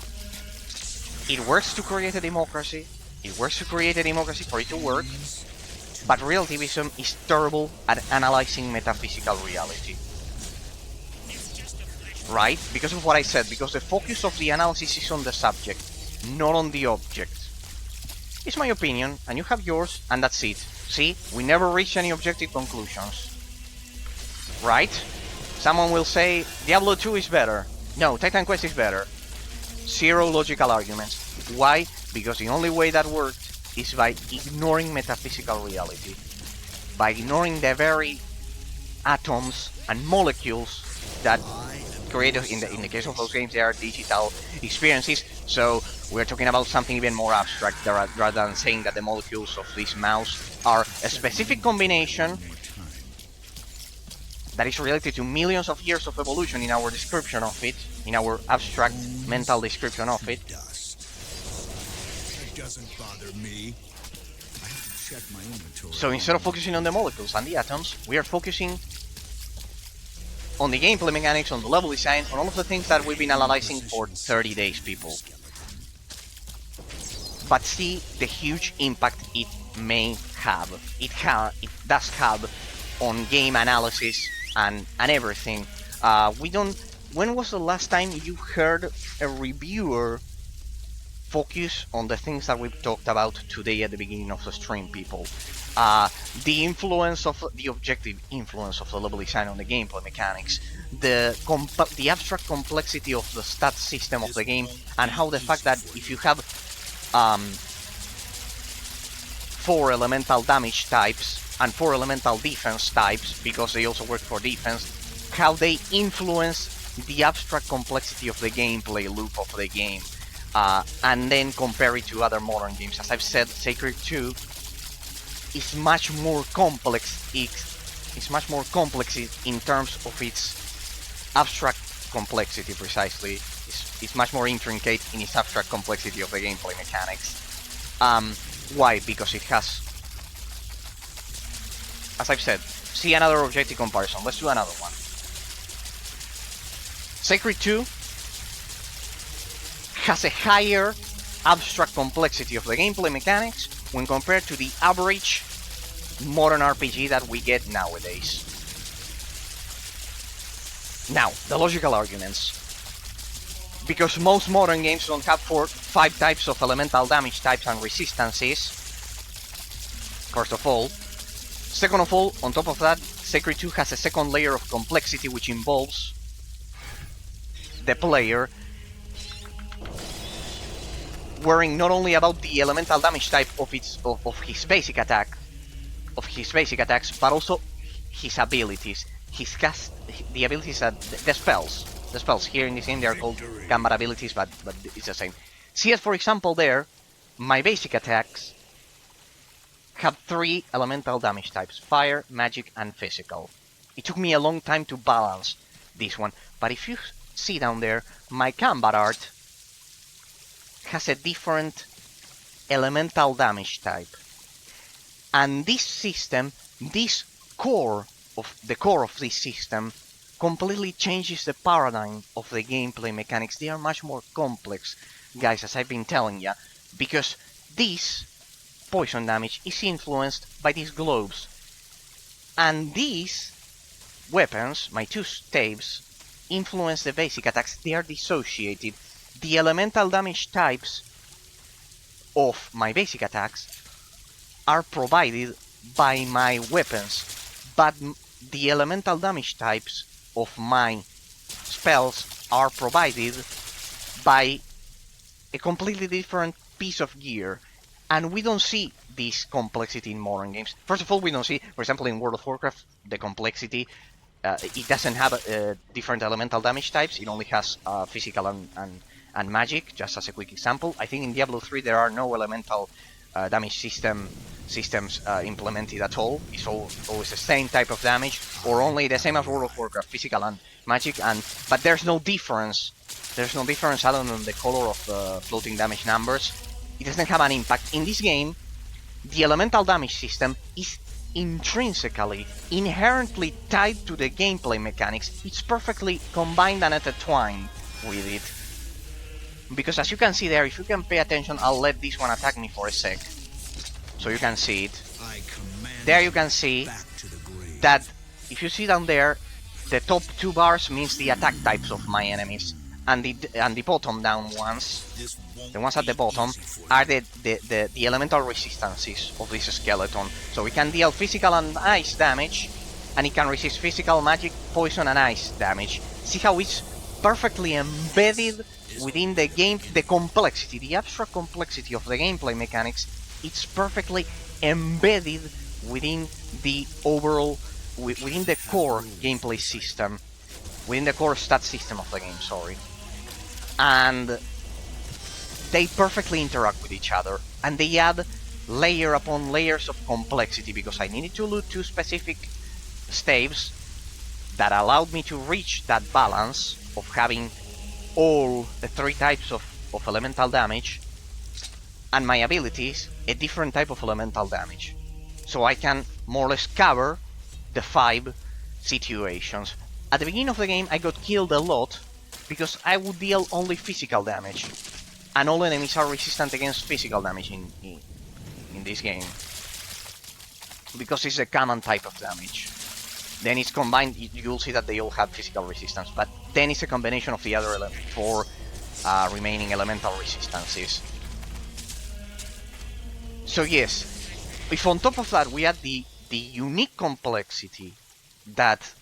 it works to create a democracy. It works to create a democracy for it to work. But relativism is terrible at analyzing metaphysical reality. Right? Because of what I said, because the focus of the analysis is on the subject, not on the object. It's my opinion, and you have yours, and that's it. See? We never reach any objective conclusions. Right? Someone will say, Diablo 2 is better. No, Titan Quest is better. 0 logical arguments. Why? Because the only way that worked is by ignoring metaphysical reality. By ignoring the very atoms and molecules that created, in the case of those games, they are digital experiences. So We're talking about something even more abstract rather than saying that the molecules of this mouse are a specific combination that is related to millions of years of evolution in our description of it, in our abstract mental description of it. Dust. That doesn't bother me. I have to check my inventory. So instead of focusing on the molecules and the atoms, we are focusing on the gameplay mechanics, on the level design, on all of the things that we've been analyzing for 30 days, people. But see the huge impact it may have. It does have on game analysis and everything. When was the last time you heard a reviewer focus on the things that we've talked about today at the beginning of the stream, people? The influence of the objective influence of the level design on the gameplay mechanics, the abstract complexity of the stat system of the game, and how the fact that if you have 4 elemental damage types and 4 elemental defense types, because they also work for defense, how they influence the abstract complexity of the gameplay loop of the game, and then compare it to other modern games. As I've said, Sacred 2 is much more complex. It's much more complex in terms of its abstract complexity, precisely. It's much more intricate in its abstract complexity of the gameplay mechanics. Why? Because it has, as I've said, see another objective comparison. Let's do another one. Sacred 2 has a higher abstract complexity of the gameplay mechanics when compared to the average modern RPG that we get nowadays. Now, the logical arguments. Because most modern games don't have 5 types of elemental damage types and resistances, first of all. Second of all, on top of that, Sacred 2 has a second layer of complexity which involves the player worrying not only about the elemental damage type of his basic attacks, but also his abilities, the abilities that the spells. The spells here in this game, they are called combat abilities, but it's the same. See as for example there, my basic attacks have 3 elemental damage types: fire, magic, and physical. It took me a long time to balance this one, but if you see down there, my combat art has a different elemental damage type. And this system, the core of this system, completely changes the paradigm of the gameplay mechanics. They are much more complex, guys, as I've been telling ya, because this poison damage is influenced by these globes. And these weapons, my 2 staves, influence the basic attacks. They are dissociated. The elemental damage types of my basic attacks are provided by my weapons, but the elemental damage types of my spells are provided by a completely different piece of gear. And we don't see this complexity in modern games. First of all, we don't see, for example, in World of Warcraft, the complexity. It doesn't have different elemental damage types. It only has physical and magic, just as a quick example. I think in Diablo 3 there are no elemental damage systems implemented at all. It's always the same type of damage, or only the same as World of Warcraft, physical and magic. But there's no difference. There's no difference other than the color of the floating damage numbers. It doesn't have an impact. In this game, the elemental damage system is intrinsically, inherently tied to the gameplay mechanics. It's perfectly combined and intertwined with it. Because as you can see there, if you can pay attention, I'll let this one attack me for a sec, so you can see it. There you can see that if you see down there, the top 2 bars means the attack types of my enemies, and the bottom down ones, the ones at the bottom, are the elemental resistances of this skeleton. So it can deal physical and ice damage, and it can resist physical, magic, poison, and ice damage. See how it's perfectly embedded within the game, the complexity, the abstract complexity of the gameplay mechanics. It's perfectly embedded within the overall, within the core gameplay system, within the core stat system of the game, sorry. And they perfectly interact with each other, and they add layer upon layers of complexity, because I needed to loot 2 specific staves that allowed me to reach that balance of having all the 3 types of elemental damage, and my abilities a different type of elemental damage, so I can more or less cover the 5 situations. At the beginning of the game I got killed a lot because I would deal only physical damage, and all enemies are resistant against physical damage in this game, because it's a common type of damage. Then it's combined, you'll see that they all have physical resistance, but then it's a combination of the other 4 remaining elemental resistances. So yes, if on top of that we add the unique complexity that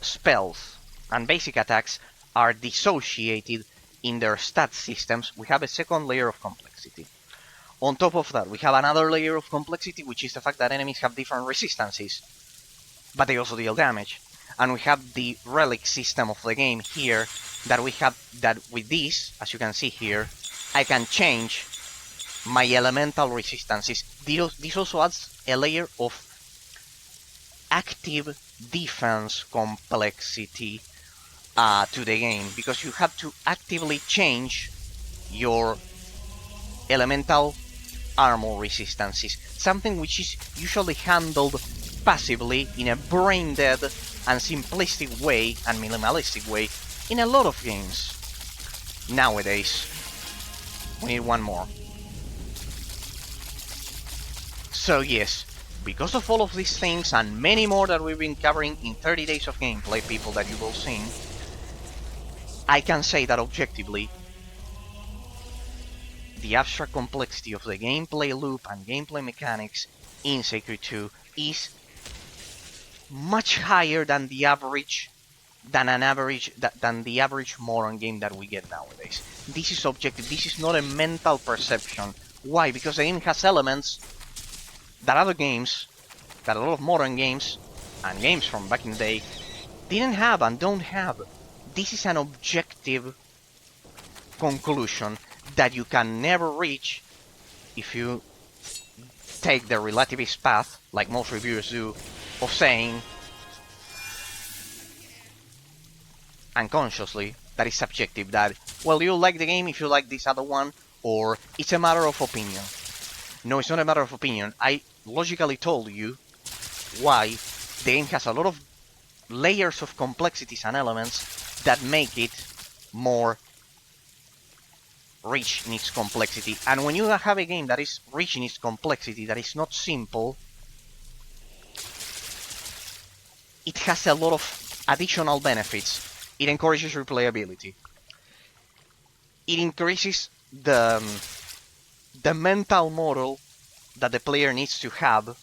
spells and basic attacks are dissociated in their stat systems, we have a second layer of complexity. On top of that, we have another layer of complexity, which is the fact that enemies have different resistances, but they also deal damage. And we have the relic system of the game here, that we have, that with this, as you can see here, I can change my elemental resistances. This also adds a layer of active defense complexity to the game, because you have to actively change your elemental armor resistances, something which is usually handled passively in a brain-dead and simplistic way and minimalistic way in a lot of games nowadays. We need one more. So yes, because of all of these things and many more that we've been covering in 30 days of gameplay, people, that you will see, I can say that objectively the abstract complexity of the gameplay loop and gameplay mechanics in Sacred 2 is much higher than the average modern game that we get nowadays. This is objective, this is not a mental perception. Why? Because the game has elements that other games, that a lot of modern games and games from back in the day didn't have and don't have. This is an objective conclusion that you can never reach if you take the relativist path, like most reviewers do, of saying unconsciously that it's subjective, that, well, you like the game if you like this other one, or it's a matter of opinion. No, it's not a matter of opinion. I logically told you why the game has a lot of layers of complexities and elements that make it more rich in its complexity. And when you have a game that is rich in its complexity, that is not simple, it has a lot of additional benefits. It encourages replayability. It increases the mental model that the player needs to have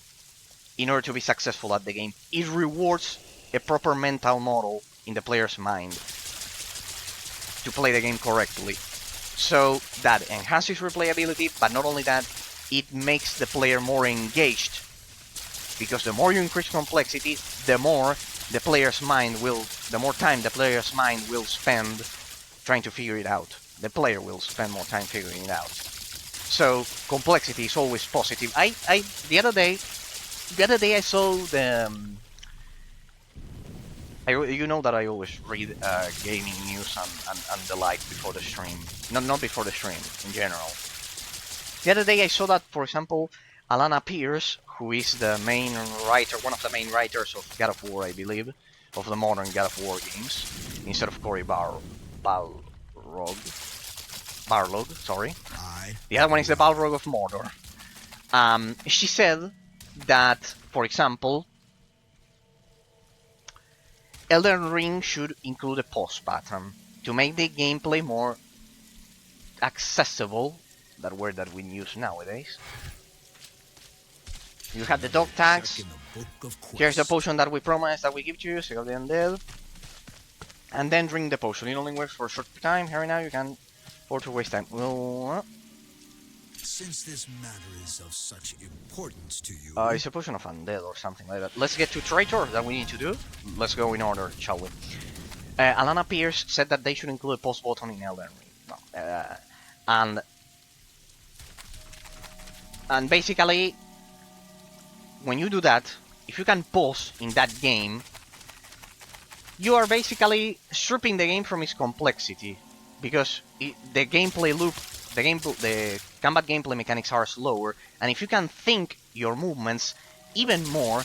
in order to be successful at the game. It rewards a proper mental model in the player's mind to play the game correctly. So that enhances replayability, but not only that, it makes the player more engaged. Because the more you increase complexity, the more the player's mind will, the more time the player's mind will spend trying to figure it out. The player will spend more time figuring it out. So complexity is always positive. The other day I saw the you know that I always read gaming news and the like before the stream. Not before the stream, in general. The other day I saw that, for example, Alana Pierce, who is the main writer, one of the main writers of God of War, I believe, of the modern God of War games, instead of Cory Barlog, sorry. The other one is the Balrog of Mordor. She said that, for example, Elden Ring should include a pause button to make the gameplay more accessible, that word that we use nowadays. You have the dog tags. Here's the potion that we promised that we give to you, Seal the Undead. And then drink the potion. It only works for a short time. Here now you can afford to waste time. Well, since this matter is of such importance to you, it's a potion of undead or something like that. Let's get to Traitor that we need to do. Let's go in order, shall we? Alana Pierce said that they should include a pause button in Elden Ring. And And basically, when you do that, if you can pause in that game, you are basically stripping the game from its complexity, because the gameplay loop, the combat gameplay mechanics are slower, and if you can think your movements even more,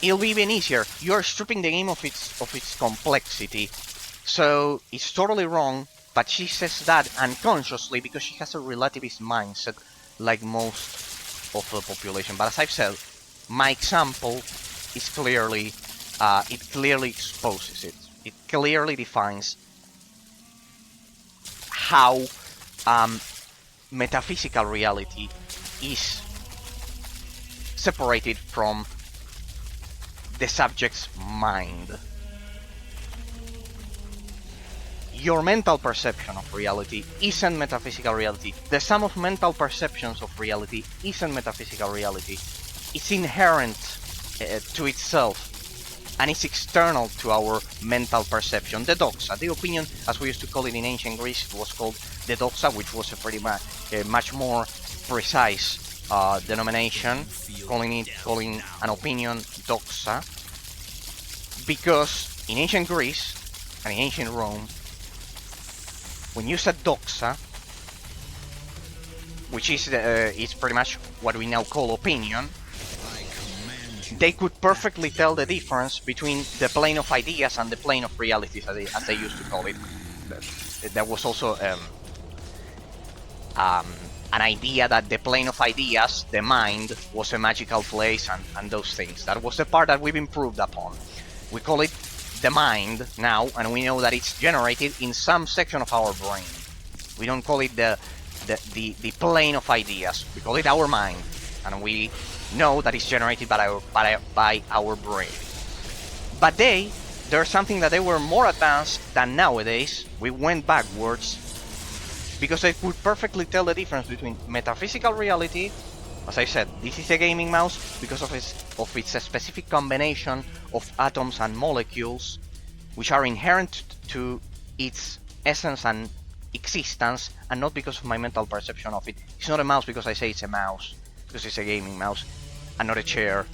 it'll be even easier. You're stripping the game of its complexity. So it's totally wrong, but she says that unconsciously because she has a relativist mindset, like most of the population. But as I've said, my example is clearly, it clearly exposes it. It clearly defines how metaphysical reality is separated from the subject's mind. Your mental perception of reality isn't metaphysical reality. The sum of mental perceptions of reality isn't metaphysical reality. It's inherent to itself, and it's external to our mental perception. The doxa, the opinion, as we used to call it in ancient Greece, it was called the doxa, which was a much more precise denomination, calling an opinion doxa, because in ancient Greece and in ancient Rome, when you said doxa, which is pretty much what we now call opinion, they could perfectly tell the difference between the plane of ideas and the plane of realities, as they used to call it. There was also an idea that the plane of ideas, the mind, was a magical place, and those things. That was the part that we've improved upon. We call it the mind now, and we know that it's generated in some section of our brain. We don't call it the plane of ideas. We call it our mind, and we know that it's generated by our brain. But there's something that they were more advanced than nowadays. We went backwards, because they could perfectly tell the difference between metaphysical reality. As I said, this is a gaming mouse because of its specific combination of atoms and molecules, which are inherent to its essence and existence, and not because of my mental perception of it. It's not a mouse because I say it's a mouse, because it's a gaming mouse, and not a chair.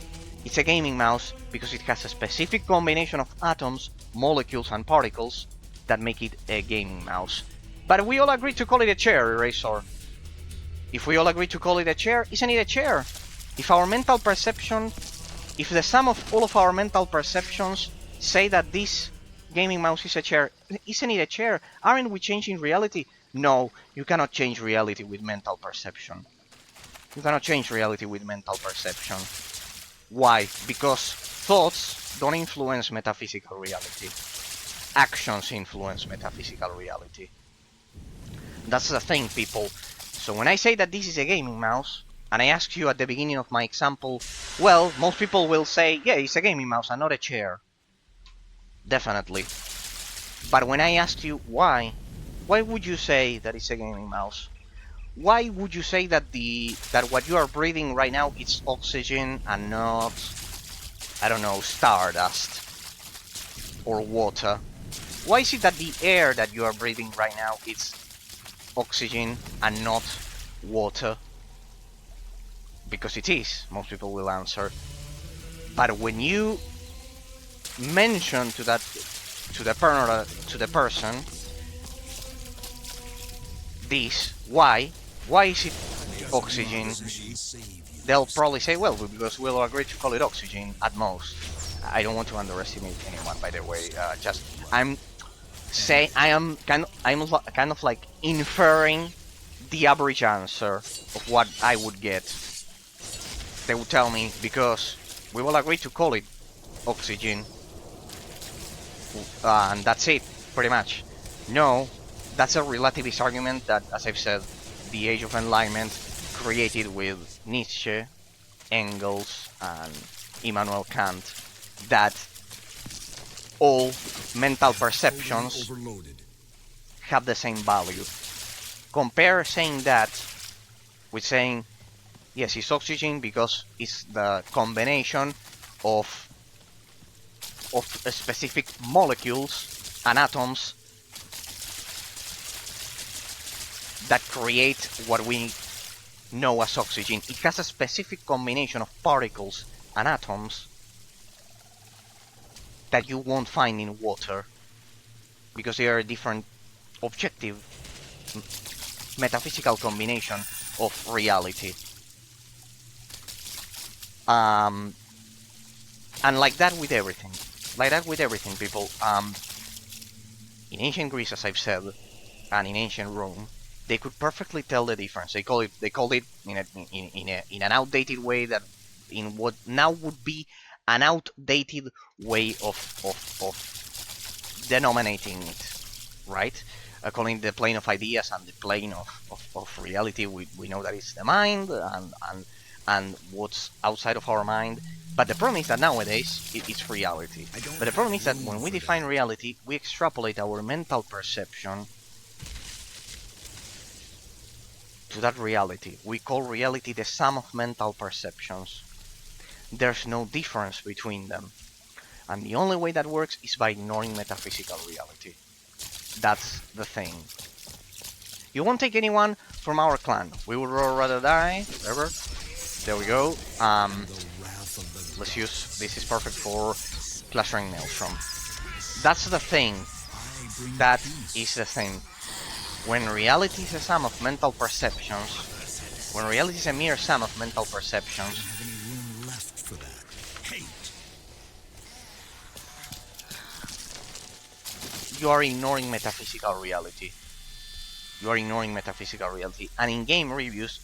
It's a gaming mouse because it has a specific combination of atoms, molecules, and particles that make it a gaming mouse. But we all agree to call it a chair, Eraser. If we all agree to call it a chair, isn't it a chair? If the sum of all of our mental perceptions say that this gaming mouse is a chair, isn't it a chair? Aren't we changing reality? No, you cannot change reality with mental perception. You cannot change reality with mental perception. Why? Because thoughts don't influence metaphysical reality. Actions influence metaphysical reality. That's the thing, people. So when I say that this is a gaming mouse, and I ask you at the beginning of my example, well, most people will say, yeah, it's a gaming mouse and not a chair. Definitely. But when I ask you why would you say that it's a gaming mouse? Why would you say that what you are breathing right now is oxygen and not, I don't know, stardust or water? Why is it that the air that you are breathing right now is oxygen and not water? Because it is, most people will answer. But when you mention to the person this, why is it oxygen? They'll probably say, well, because we'll agree to call it oxygen at most. I don't want to underestimate anyone, by the way. I'm kind of like inferring the average answer of what I would get. They would tell me, because we will agree to call it oxygen, and that's it, pretty much. No, that's a relativist argument that, as I've said, the Age of Enlightenment created with Nietzsche, Engels, and Immanuel Kant, that all mental perceptions have the same value. Compare saying that with saying, yes, it's oxygen because it's the combination of specific molecules and atoms that create what we know as oxygen. It has a specific combination of particles and atoms that you won't find in water, because they are a different objective metaphysical combination of reality. And like that with everything. Like that with everything, people. In ancient Greece, as I've said, and in ancient Rome, they could perfectly tell the difference. They called it in an outdated way, that in what now would be an outdated way of denominating it, right? Calling the plane of ideas and the plane of reality. We know that it's the mind and what's outside of our mind. But the problem is that nowadays it's reality. But the problem is that when we define reality, we extrapolate our mental perception to that reality. We call reality the sum of mental perceptions. There's no difference between them. And the only way that works is by ignoring metaphysical reality. That's the thing. You won't take anyone from our clan. We would rather die. Whatever. There we go. Let's use... This is perfect for clustering maelstrom. That's the thing. That is the thing. When reality is a sum of mental perceptions, when reality is a mere sum of mental perceptions, you are ignoring metaphysical reality. You are ignoring metaphysical reality. And in game reviews,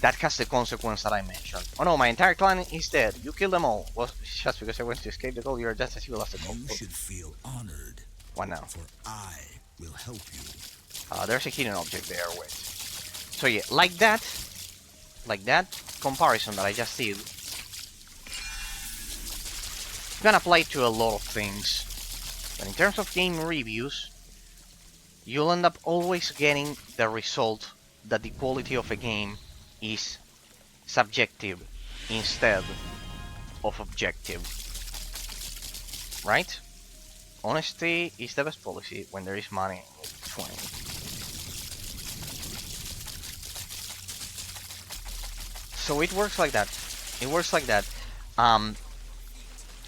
that has the consequence that I mentioned. Oh no, my entire clan is dead. You killed them all. Well, just because I went to escape the goal, you're just as evil as the goal. You should feel honored. What now? For I will help you. There's a hidden object there. Wait. So yeah, like that comparison that I just did, you can apply to a lot of things. But in terms of game reviews, you'll end up always getting the result that the quality of a game is subjective instead of objective. Right? Honesty is the best policy when there is money in between. So it works like that. It works like that.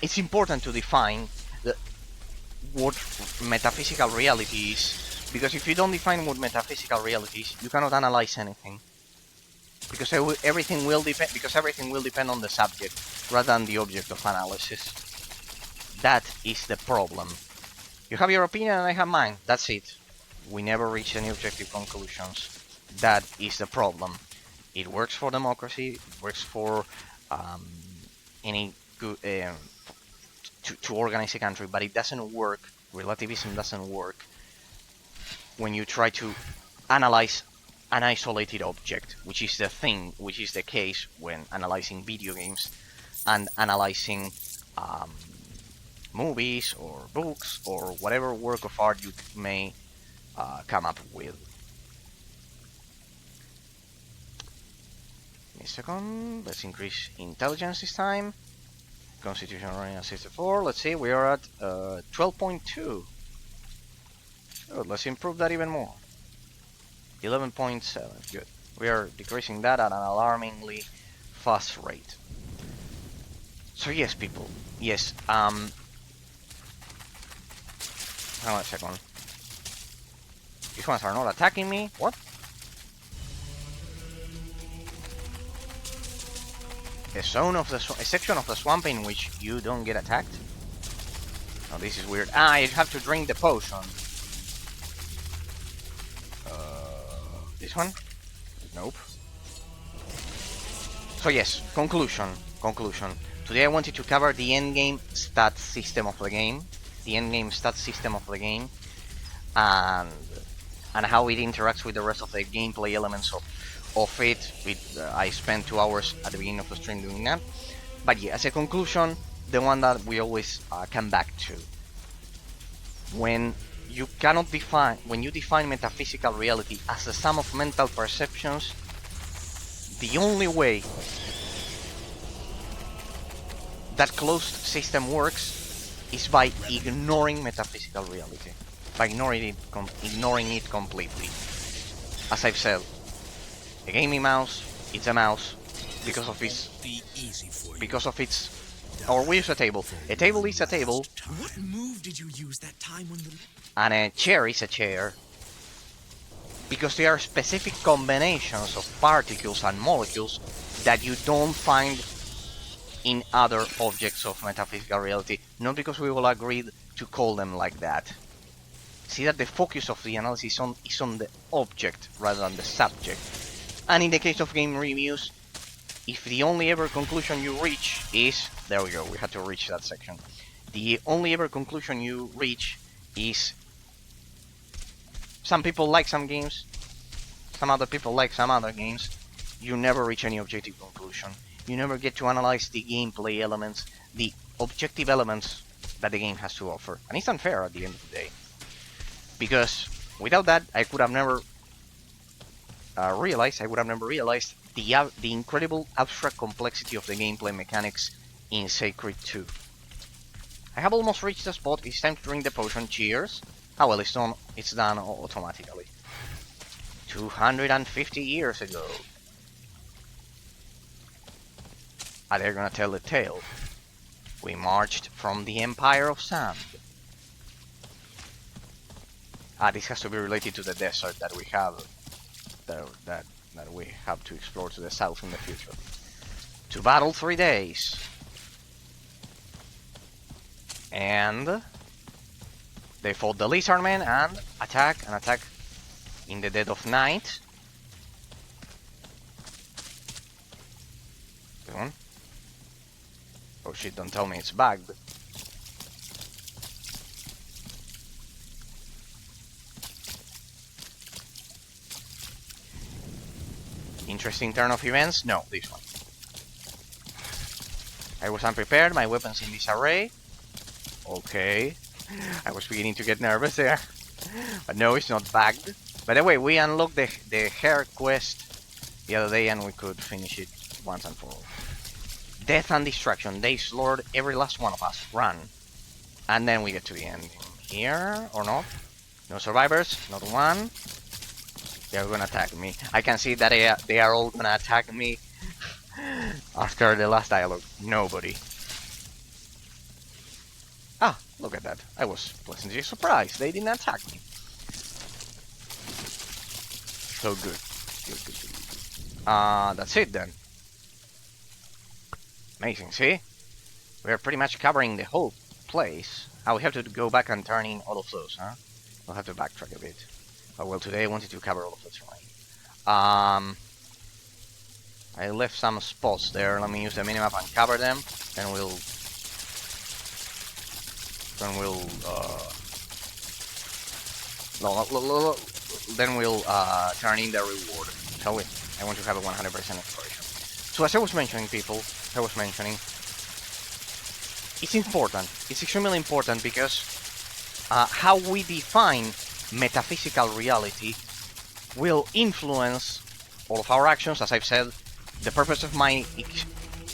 It's important to define what metaphysical reality is, because if you don't define what metaphysical reality is, you cannot analyze anything. Because everything will depend on the subject rather than the object of analysis. That is the problem. You have your opinion and I have mine. That's it. We never reach any objective conclusions. That is the problem. It works for democracy. It works for any good to organize a country, but it doesn't work. Relativism doesn't work when you try to analyze an isolated object, which is the case when analyzing video games and analyzing movies or books or whatever work of art you may come up with. Give me a second. Let's increase intelligence this time. Constitution running at 64. Let's see, we are at 12.2. Good, let's improve that even more. 11.7. Good. We are decreasing that at an alarmingly fast rate. So yes, people. Yes. Hang on a second. These ones are not attacking me. What? A section of the swamp in which you don't get attacked? Oh, this is weird. Ah, you have to drink the potion. This one? Nope. So yes, conclusion. Today I wanted to cover the endgame stat system of the game. And how it interacts with the rest of the gameplay elements of it. I spent 2 hours at the beginning of the stream doing that. But yeah, as a conclusion, the one that we always come back to. When you define metaphysical reality as the sum of mental perceptions, the only way that closed system works is by ignoring metaphysical reality. By ignoring it completely. As I've said, a gaming mouse It's a mouse This won't be easy for you. or we use a table. A table is a table, What move did you use that time when the... and a chair is a chair. Because there are specific combinations of particles and molecules that you don't find in other objects of metaphysical reality, not because we will agree to call them like that. See that the focus of the analysis is on the object rather than the subject. And in the case of game reviews, if the only ever conclusion you reach is... There we go, we had to reach that section. The only ever conclusion you reach is... Some people like some games, some other people like some other games. You never reach any objective conclusion. You never get to analyze the gameplay elements, the objective elements that the game has to offer. And it's unfair at the end of the day. Because without that, I would have never realized the incredible abstract complexity of the gameplay mechanics in Sacred 2. I have almost reached the spot. It's time to drink the potion. Cheers. Ah well, it's done automatically. 250 years ago. Ah, they're gonna tell the tale. We marched from the Empire of Sand. Ah, this has to be related to the desert that we have, that we have to explore to the south in the future. To battle 3 days. And they fought the Lizardmen and attack in the dead of night. Come on. Oh shit, don't tell me it's bugged. Interesting turn of events? No, this one. I was unprepared, my weapons in disarray. Okay. I was beginning to get nervous there. But no, it's not bugged. By the way, we unlocked the hair quest the other day and we could finish it once and for all. Death and destruction. They slaughtered every last one of us. Run. And then we get to the end. Here, or not? No survivors, not one. They are gonna attack me. I can see that they are all gonna attack me after the last dialogue. Nobody. Ah, look at that. I was pleasantly surprised. They didn't attack me. So good. Good. That's it then. Amazing, see? We're pretty much covering the whole place. Ah, we have to go back and turn in all of those, huh? We'll have to backtrack a bit. Oh, well, today I wanted to cover all of the terrain. I left some spots there. Let me use the minimap and cover them. Then we'll turn in the reward, shall we? I want to have a 100% exploration. So as I was mentioning, people, it's important. It's extremely important because how we define metaphysical reality will influence all of our actions. As I've said, the purpose of my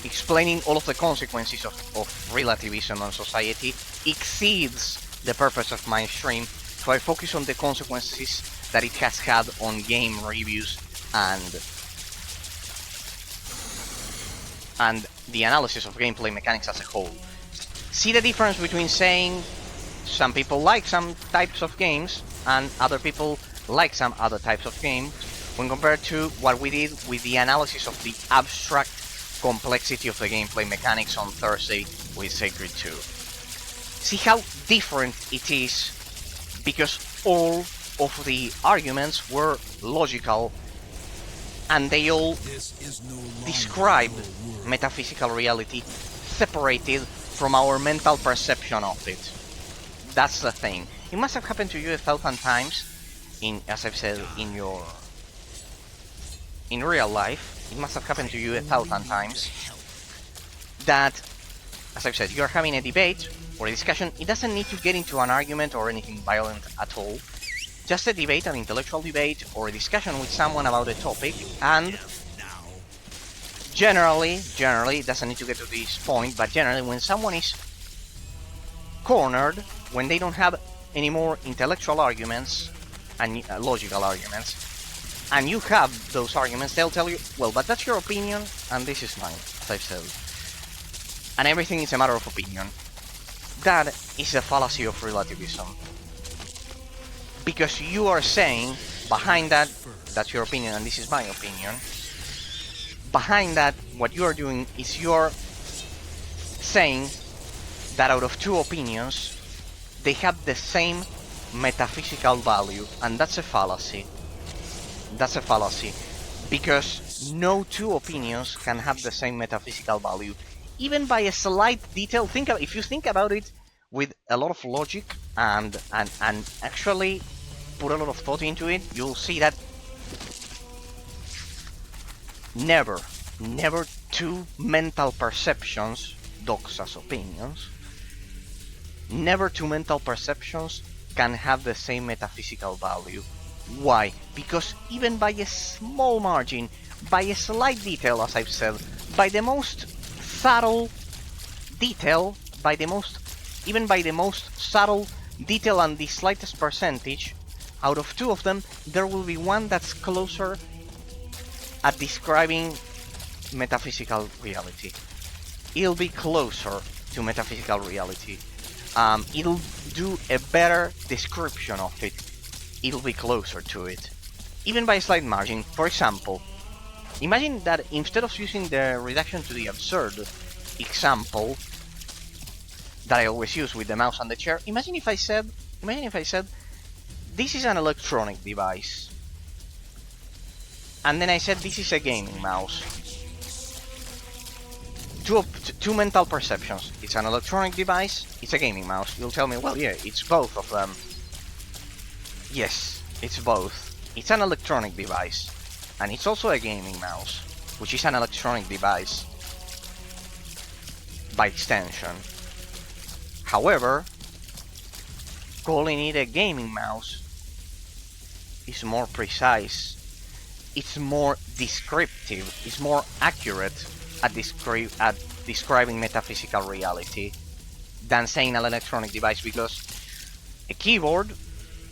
explaining all of the consequences of relativism on society exceeds the purpose of my stream, so I focus on the consequences that it has had on game reviews and the analysis of gameplay mechanics as a whole. See the difference between saying some people like some types of games and other people like some other types of games when compared to what we did with the analysis of the abstract complexity of the gameplay mechanics on Thursday with Sacred 2. See how different it is, because all of the arguments were logical and they all describe metaphysical reality separated from our mental perception of it. That's the thing. It must have happened to you 1,000 times, as I've said, in real life. It must have happened to you 1,000 times that, as I've said, you're having a debate or a discussion. It doesn't need to get into an argument or anything violent at all. Just a debate, an intellectual debate, or a discussion with someone about a topic, and generally, it doesn't need to get to this point, but generally when someone is cornered, when they don't have any more intellectual arguments and logical arguments, and you have those arguments, they'll tell you, well, but that's your opinion, and this is mine, as I've said. And everything is a matter of opinion. That is the fallacy of relativism. Because you are saying, behind that, that's your opinion and this is my opinion. Behind that, what you are doing is you're saying that out of two opinions, they have the same metaphysical value, and that's a fallacy. That's a fallacy. Because no two opinions can have the same metaphysical value. Even by a slight detail, if you think about it with a lot of logic and actually put a lot of thought into it, you'll see that never two mental perceptions, dogs as opinions, never two mental perceptions can have the same metaphysical value. Why? Because even by a small margin, by a slight detail, as I've said, by the most subtle detail, even by the most subtle detail and the slightest percentage, out of two of them, there will be one that's closer at describing metaphysical reality. It'll be closer to metaphysical reality. It'll do a better description of it. It'll be closer to it, even by a slight margin. For example, imagine that instead of using the reduction to the absurd example that I always use with the mouse and the chair, imagine if I said, this is an electronic device, and then I said this is a gaming mouse. Two mental perceptions. It's an electronic device, it's a gaming mouse. You'll tell me, well, yeah, it's both of them. Yes, it's both. It's an electronic device, and it's also a gaming mouse, which is an electronic device by extension. However, calling it a gaming mouse is more precise, it's more descriptive, it's more accurate at describing metaphysical reality than saying an electronic device, because a keyboard,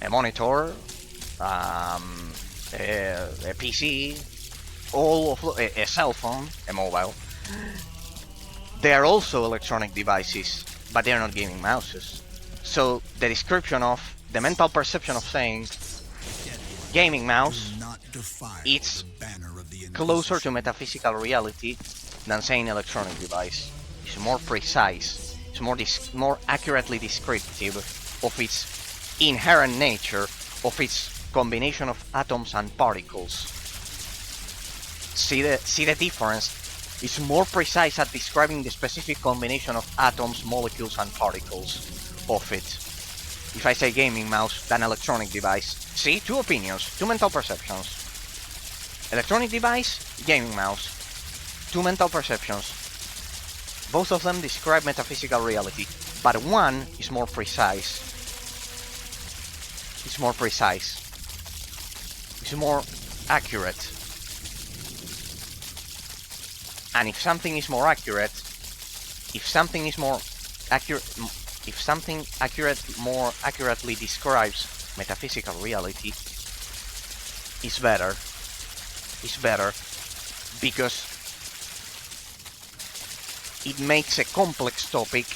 a monitor, a PC, a cell phone, a mobile, they are also electronic devices, but they are not gaming mouses. So the description of the mental perception of saying gaming mouse, it's closer to metaphysical reality than saying electronic device. It's more precise, it's more accurately descriptive of its inherent nature, of its combination of atoms and particles. See the difference? It's more precise at describing the specific combination of atoms, molecules and particles of it. If I say gaming mouse than electronic device, see, two opinions, two mental perceptions. Electronic device, gaming mouse. Two mental perceptions. Both of them describe metaphysical reality, but one is more precise. It's more precise. It's more accurate. And if something is more accurate, if something more accurately describes metaphysical reality, it's better. It's better because it makes a complex topic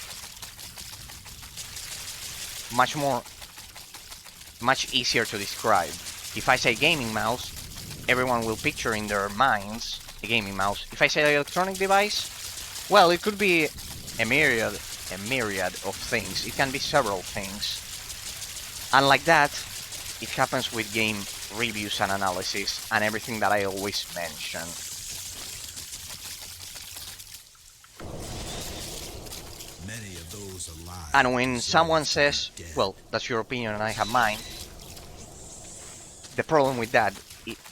much easier to describe. If I say gaming mouse, everyone will picture in their minds a gaming mouse. If I say electronic device, well, it could be a myriad of things. It can be several things. And like that, it happens with game reviews and analysis and everything that I always mention. Many of those alive. And when someone says, well, that's your opinion and I have mine, the problem with that,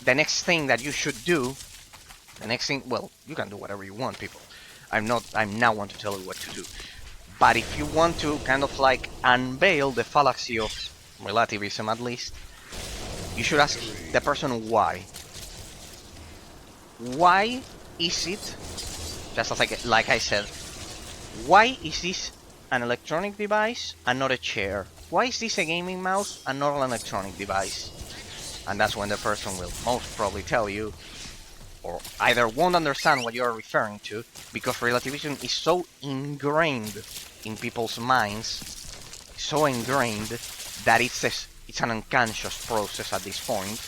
the next thing that you should do, well, you can do whatever you want, people. I'm now one to tell you what to do. But if you want to kind of like unveil the fallacy of relativism, at least, you should ask the person why. Why is it, just like I said, why is this an electronic device and not a chair? Why is this a gaming mouse and not an electronic device? And that's when the person will most probably tell you, or either won't understand what you are referring to, because relativism is so ingrained in people's minds, so ingrained that it's an unconscious process at this point.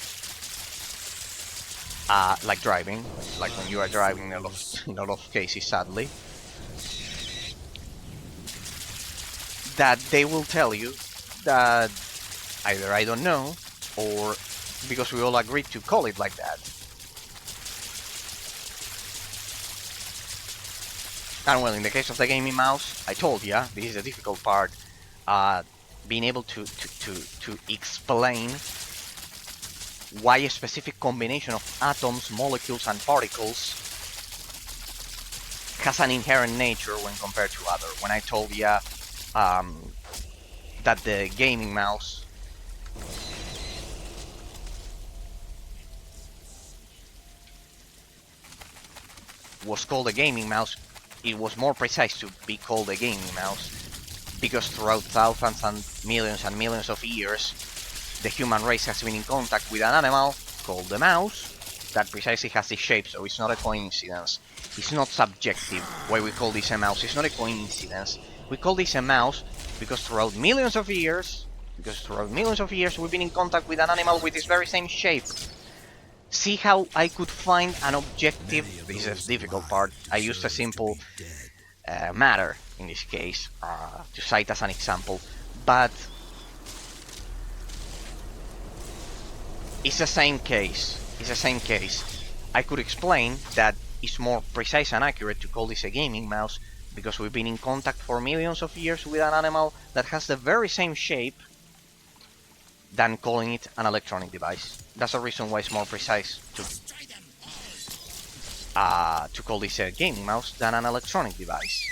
Like driving, like when you are driving in a lot of cases, sadly, that they will tell you that either I don't know, or because we all agreed to call it like that. And well, in the case of the gaming mouse, I told ya, this is the difficult part, being able to explain why a specific combination of atoms, molecules, and particles has an inherent nature when compared to other. When I told ya that the gaming mouse was called a gaming mouse, it was more precise to be called a gaming mouse, because throughout thousands and millions of years, the human race has been in contact with an animal called the mouse that precisely has this shape, so it's not a coincidence. It's not subjective why we call this a mouse. It's not a coincidence. We call this a mouse because throughout millions of years, we've been in contact with an animal with this very same shape. See how I could find an objective. This is the difficult part. I used a simple matter in this case to cite as an example, but it's the same case. I could explain that it's more precise and accurate to call this a gaming mouse because we've been in contact for millions of years with an animal that has the very same shape than calling it an electronic device. That's the reason why it's more precise to call this a gaming mouse than an electronic device.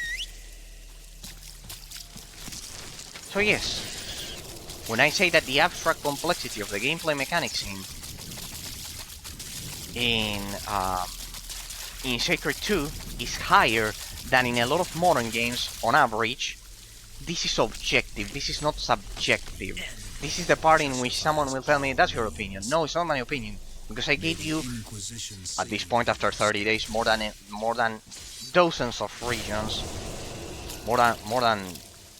So yes, when I say that the abstract complexity of the gameplay mechanics in Sacred 2 is higher than in a lot of modern games on average, this is objective, this is not subjective. This is the part in which someone will tell me, that's your opinion. No, it's not my opinion, because I gave you, at this point after 30 days, more than dozens of regions, more than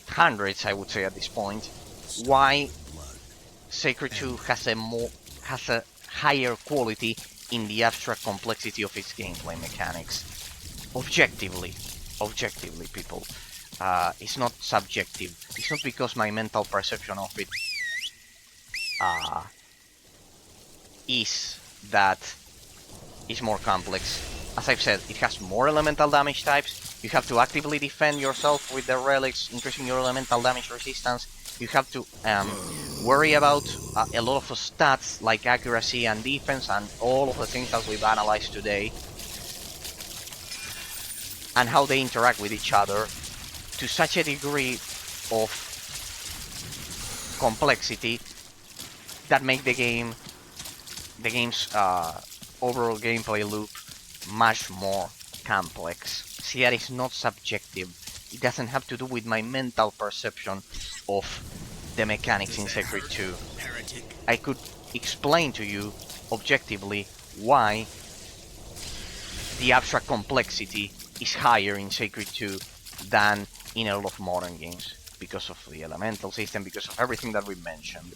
hundreds, I would say at this point, why Sacred 2 has a higher quality in the abstract complexity of its gameplay mechanics. Objectively, people. It's not subjective. It's not because my mental perception of it is that it's more complex. As I've said, it has more elemental damage types. You have to actively defend yourself with the relics, increasing your elemental damage resistance. You have to worry about a lot of stats like accuracy and defense and all of the things that we've analyzed today, and how they interact with each other to such a degree of complexity that make the game's overall gameplay loop much more complex. See, that is not subjective. It doesn't have to do with my mental perception of the mechanics in Sacred 2. I could explain to you objectively why the abstract complexity is higher in Sacred 2 than in a lot of modern games, because of the elemental system, because of everything that we mentioned.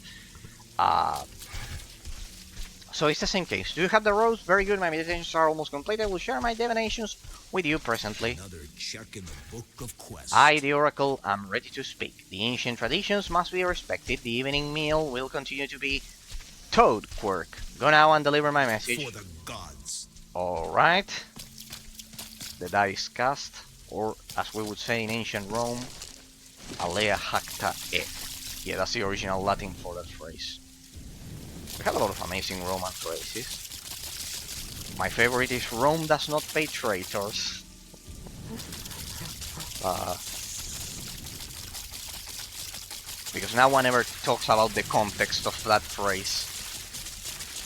So it's the same case. Do you have the rose? Very good, my meditations are almost complete. I will share my divinations with you presently. Another check in the book of quests. I, the Oracle, am ready to speak. The ancient traditions must be respected. The evening meal will continue to be Toad Quirk. Go now and deliver my message. For the gods. Alright. The die is cast, or as we would say in ancient Rome, alea jacta et. Yeah, that's the original Latin for that phrase. We have a lot of amazing Roman phrases. My favorite is Rome does not pay traitors. Because no one ever talks about the context of that phrase.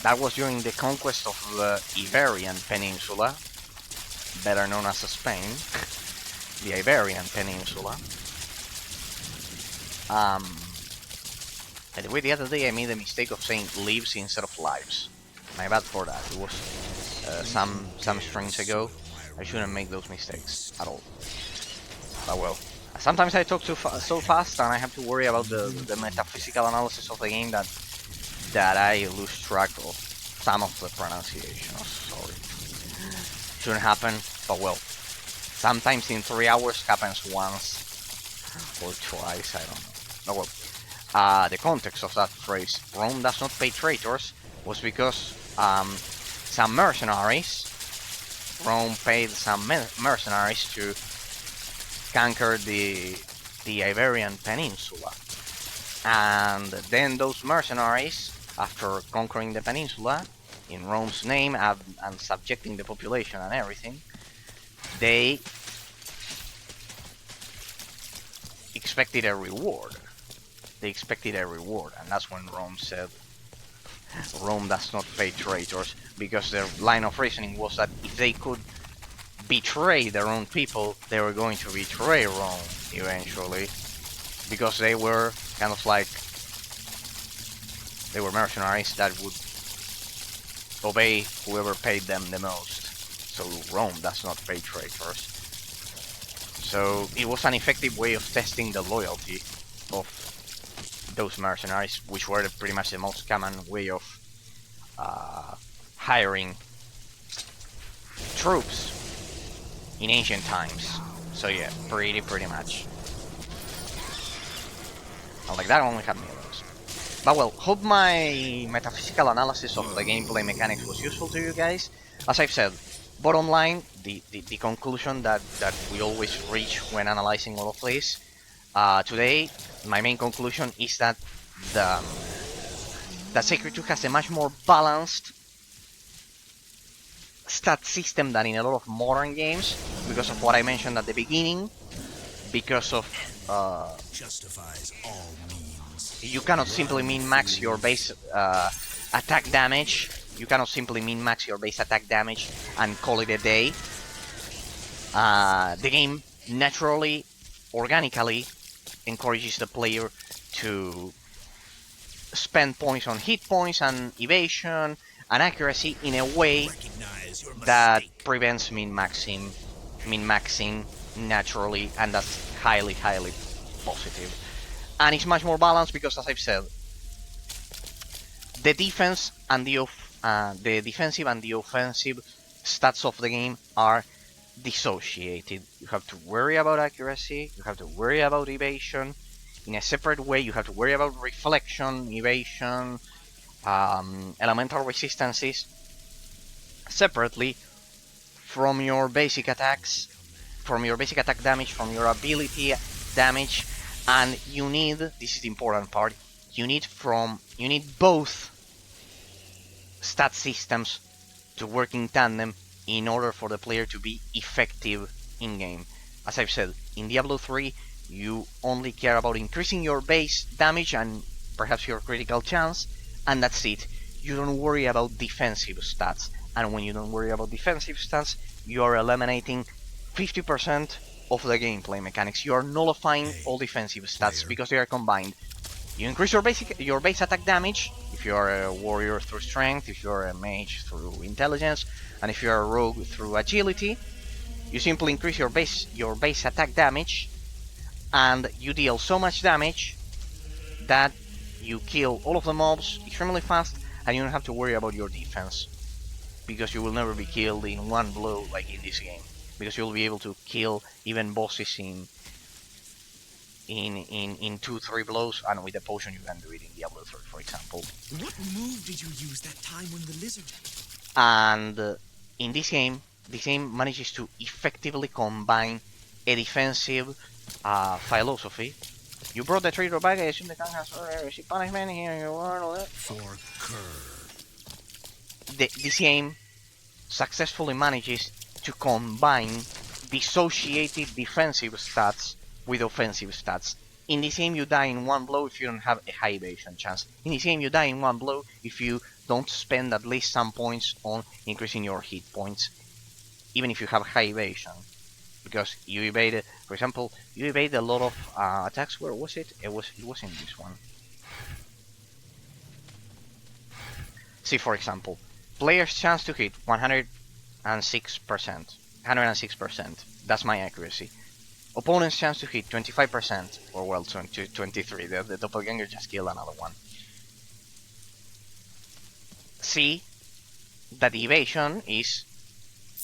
That was during the conquest of the Iberian Peninsula, better known as Spain, the Iberian Peninsula. By the way, the other day I made the mistake of saying lives instead of lives. My bad for that. It was some streams ago. I shouldn't make those mistakes at all. But well, sometimes I talk so fast, and I have to worry about the metaphysical analysis of the game that I lose track of some of the pronunciation. Oh, sorry, shouldn't happen. But well, sometimes in 3 hours happens once or twice. I don't know. Oh well. The context of that phrase, Rome does not pay traitors, was because some mercenaries, Rome paid some mercenaries to conquer the Iberian Peninsula. And then those mercenaries, after conquering the peninsula, in Rome's name and subjecting the population and everything, they expected a reward. And that's when Rome said, Rome does not pay traitors, because their line of reasoning was that if they could betray their own people, they were going to betray Rome eventually, because they were kind of like, they were mercenaries that would obey whoever paid them the most. So Rome does not pay traitors. So it was an effective way of testing the loyalty of those mercenaries, which were pretty much the most common way of hiring troops in ancient times. So yeah, pretty much. And like that only had me those. But well, hope my metaphysical analysis of the gameplay mechanics was useful to you guys. As I've said, bottom line, the conclusion that we always reach when analyzing all of this. Today, my main conclusion is that Sacred 2 has a much more balanced stat system than in a lot of modern games, because of what I mentioned at the beginning, because of justifies all means. You cannot simply min-max your base attack damage. You cannot simply min-max your base attack damage and call it a day. The game naturally, organically encourages the player to spend points on hit points and evasion and accuracy in a way that prevents min-maxing naturally, and that's highly positive. And it's much more balanced because, as I've said, the defense and the defensive and the offensive stats of the game are dissociated. You have to worry about accuracy, you have to worry about evasion in a separate way, you have to worry about reflection, evasion, elemental resistances separately from your basic attacks, from your basic attack damage, from your ability damage. And you need, this is the important part, you need both stat systems to work in tandem in order for the player to be effective in game. As I've said, in Diablo 3 you only care about increasing your base damage and perhaps your critical chance, and that's it. You don't worry about defensive stats, and when you don't worry about defensive stats, you are eliminating 50% of the gameplay mechanics. You are nullifying all defensive stats because they are combined. You increase your base attack damage if you are a warrior through strength, if you are a mage through intelligence, and if you are a rogue through agility. You simply increase your base attack damage, and you deal so much damage that you kill all of the mobs extremely fast, and you don't have to worry about your defense, because you will never be killed in one blow like in this game, because you'll be able to kill even bosses in 2-3 blows, and with a potion you can do it in Diablo 3, for example. What move did you use that time when the lizard? And in this game manages to effectively combine a defensive philosophy. You brought the traitor back, I assume the king has received punishment here in your world. For Kerr. This game successfully manages to combine dissociated defensive stats with offensive stats. In this game you die in one blow if you don't have a high evasion chance. In this game you die in one blow if you don't spend at least some points on increasing your hit points, even if you have high evasion. Because you evade, for example, you evade a lot of attacks. Where was it? It was in this one. See, for example, player's chance to hit 106%. 106%. That's my accuracy. Opponent's chance to hit 25%, or well, 23. The doppelganger just killed another one. See that the evasion is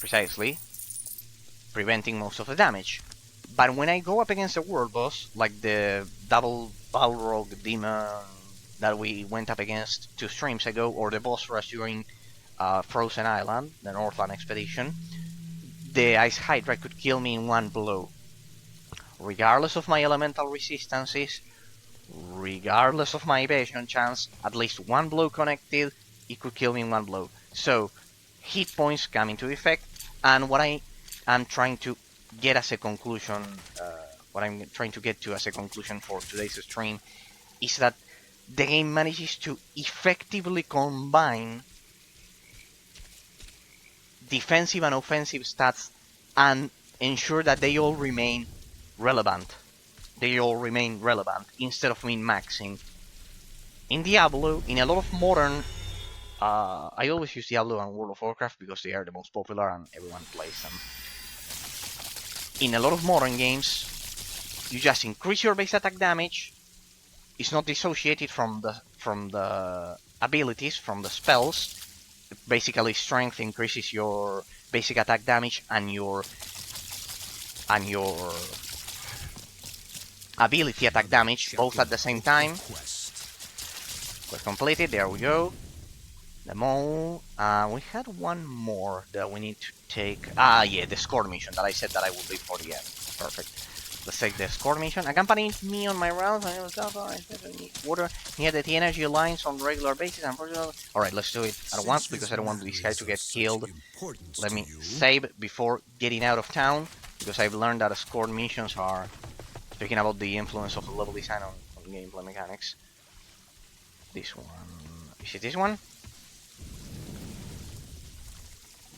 precisely preventing most of the damage. But when I go up against a world boss, like the double Balrog demon that we went up against 2 streams ago, or the boss rush during Frozen Island, the Northland Expedition, the Ice Hydra could kill me in one blow. Regardless of my elemental resistances, regardless of my evasion chance, at least one blow connected, it could kill me in one blow. So, hit points come into effect, and what I am trying to get as a conclusion, what I'm trying to get to as a conclusion for today's stream, is that the game manages to effectively combine defensive and offensive stats and ensure that they all remain relevant. They all remain relevant instead of min-maxing. In Diablo, in a lot of modern... I always use Diablo and World of Warcraft because they are the most popular and everyone plays them. In a lot of modern games, you just increase your base attack damage. It's not dissociated from the abilities, from the spells. Basically, strength increases your basic attack damage and your ability attack damage both at the same time. Quest completed. There we go. The mole. We had one more that we need to take. Yeah, the escort mission that I said that I would leave for the end. Perfect. Let's take the escort mission. Accompany me on my rounds. Water near the energy lines on regular basis. Alright, let's do it at once because I don't want this guy to get killed. Let me save before getting out of town because I've learned that escort missions are, speaking about the influence of the level design on gameplay mechanics. This one. Is it this one?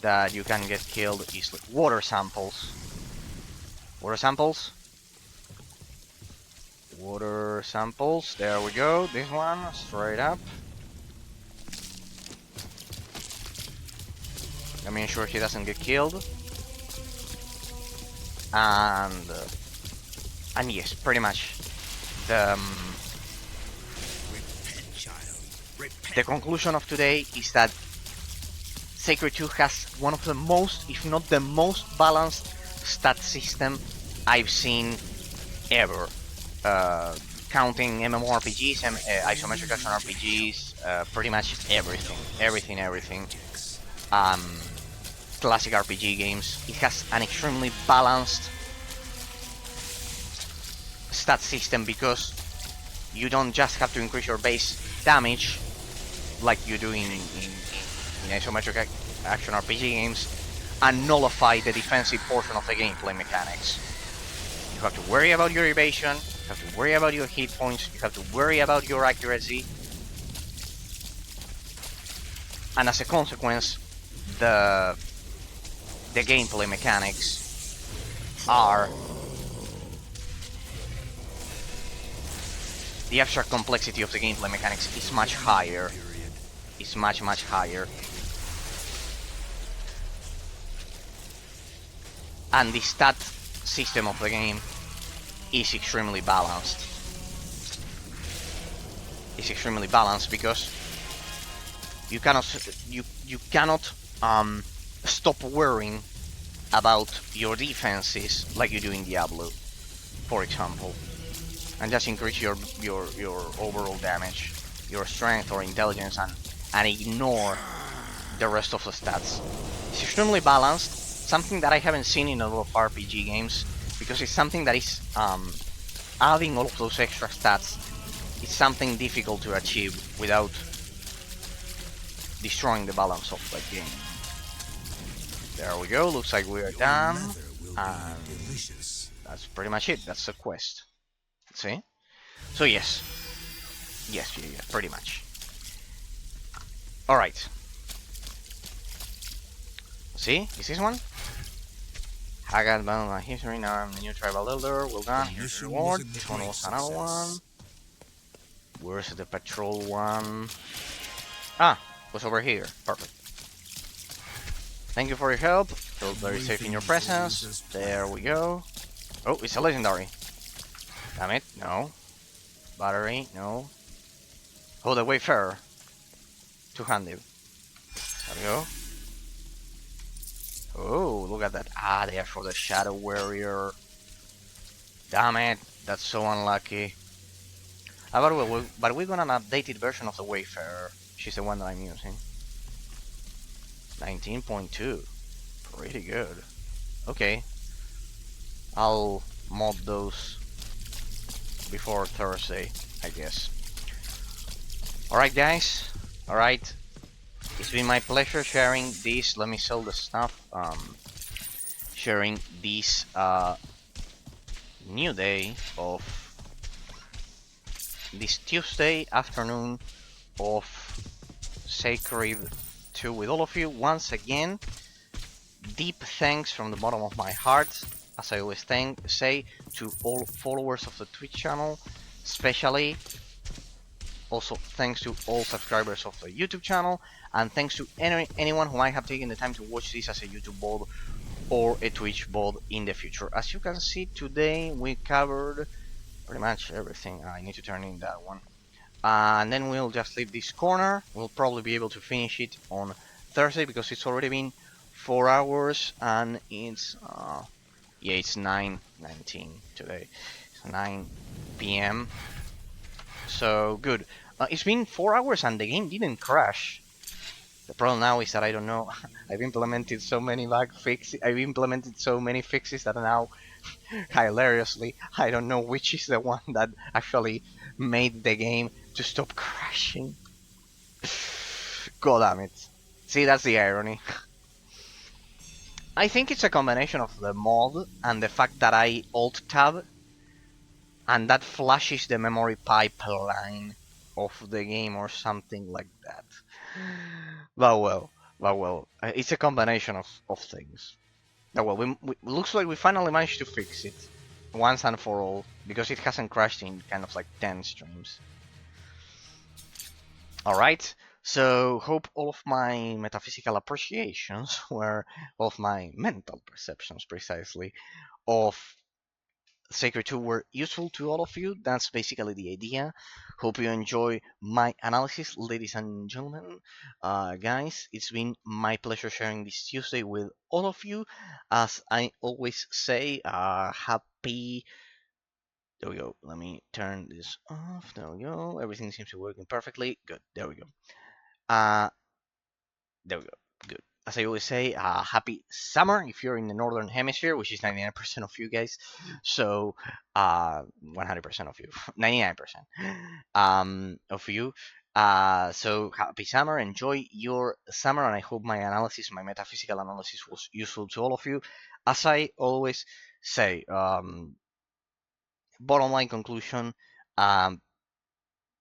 That you can get killed easily. Water samples. Water samples. Water samples. There we go. This one. Straight up. Let me ensure he doesn't get killed. And yes, pretty much. The conclusion of today is that Sacred 2 has one of the most, if not the most balanced stat system I've seen ever. Counting MMORPGs and isometric action RPGs, pretty much everything. Classic RPG games. It has an extremely balanced stat system because you don't just have to increase your base damage like you do in isometric action RPG games and nullify the defensive portion of the gameplay mechanics. You have to worry about your evasion, you have to worry about your hit points, you have to worry about your accuracy, and as a consequence, the gameplay mechanics are... the abstract complexity of the gameplay mechanics is much higher. It's much higher. And the stat system of the game is extremely balanced. It's extremely balanced because you cannot stop worrying about your defenses like you do in Diablo, for example, and just increase your overall damage, your strength or intelligence, and ignore the rest of the stats. It's extremely balanced. Something that I haven't seen in a lot of RPG games, because it's something that is adding all of those extra stats. It's something difficult to achieve without destroying the balance of the game. There we go. Looks like we are done, and that's pretty much it. That's the quest. See? So yes, pretty much. All right. See? Is this one? I got my history, now I'm the new tribal elder. Well done, here's the reward. This one was another one. Where's the patrol one? Ah, Was over here. Perfect. Thank you for your help. Feel very safe in your presence. There we go. Oh, it's a legendary. Damn it. No. Battery. No. Oh, the Wayfarer. Two-handed. There we go. Oh, look at that. Ah, they are for the Shadow Warrior. Damn it. That's so unlucky. But we got an updated version of the Wayfarer. She's the one that I'm using. 19.2. Pretty good. Okay. I'll mod those before Thursday, I guess. Alright, guys. Alright. It's been my pleasure sharing this. Let me sell the stuff. Sharing this new day of this Tuesday afternoon of Sacred 2 with all of you. Once again, deep thanks from the bottom of my heart, as I always say, to all followers of the Twitch channel, especially. Also, thanks to all subscribers of the YouTube channel, and thanks to anyone who might have taken the time to watch this as a YouTube VOD or a Twitch VOD in the future. As you can see, today we covered pretty much everything. I need to turn in that one. And then we'll just leave this corner. We'll probably be able to finish it on Thursday because it's already been 4 hours and it's yeah, it's 9:19 today. It's 9 p.m. So good. It's been 4 hours and the game didn't crash. The problem now is that I don't know. I've implemented so many bug fixes. I've implemented so many fixes that now, hilariously, I don't know which is the one that actually made the game to stop crashing. God damn it. See, that's the irony. I think it's a combination of the mod and the fact that I alt-tab and that flashes the memory pipeline of the game or something like that. But well, it's a combination of things. But well, looks like we finally managed to fix it once and for all because it hasn't crashed in kind of like 10 streams. Alright, so hope all of my metaphysical appreciations were, all of my mental perceptions precisely, of Sacred 2 were useful to all of you. That's basically the idea. Hope you enjoy my analysis, ladies and gentlemen. Guys, it's been my pleasure sharing this Tuesday with all of you. As I always say, happy. There we go. Let me turn this off. There we go. Everything seems to be working perfectly. Good. There we go. Uh, there we go. Good. As I always say, happy summer if you're in the northern hemisphere, which is 99% of you guys. So, 100% of you, 99% of you. So happy summer. Enjoy your summer, and I hope my analysis, my metaphysical analysis, was useful to all of you. As I always say, bottom line conclusion.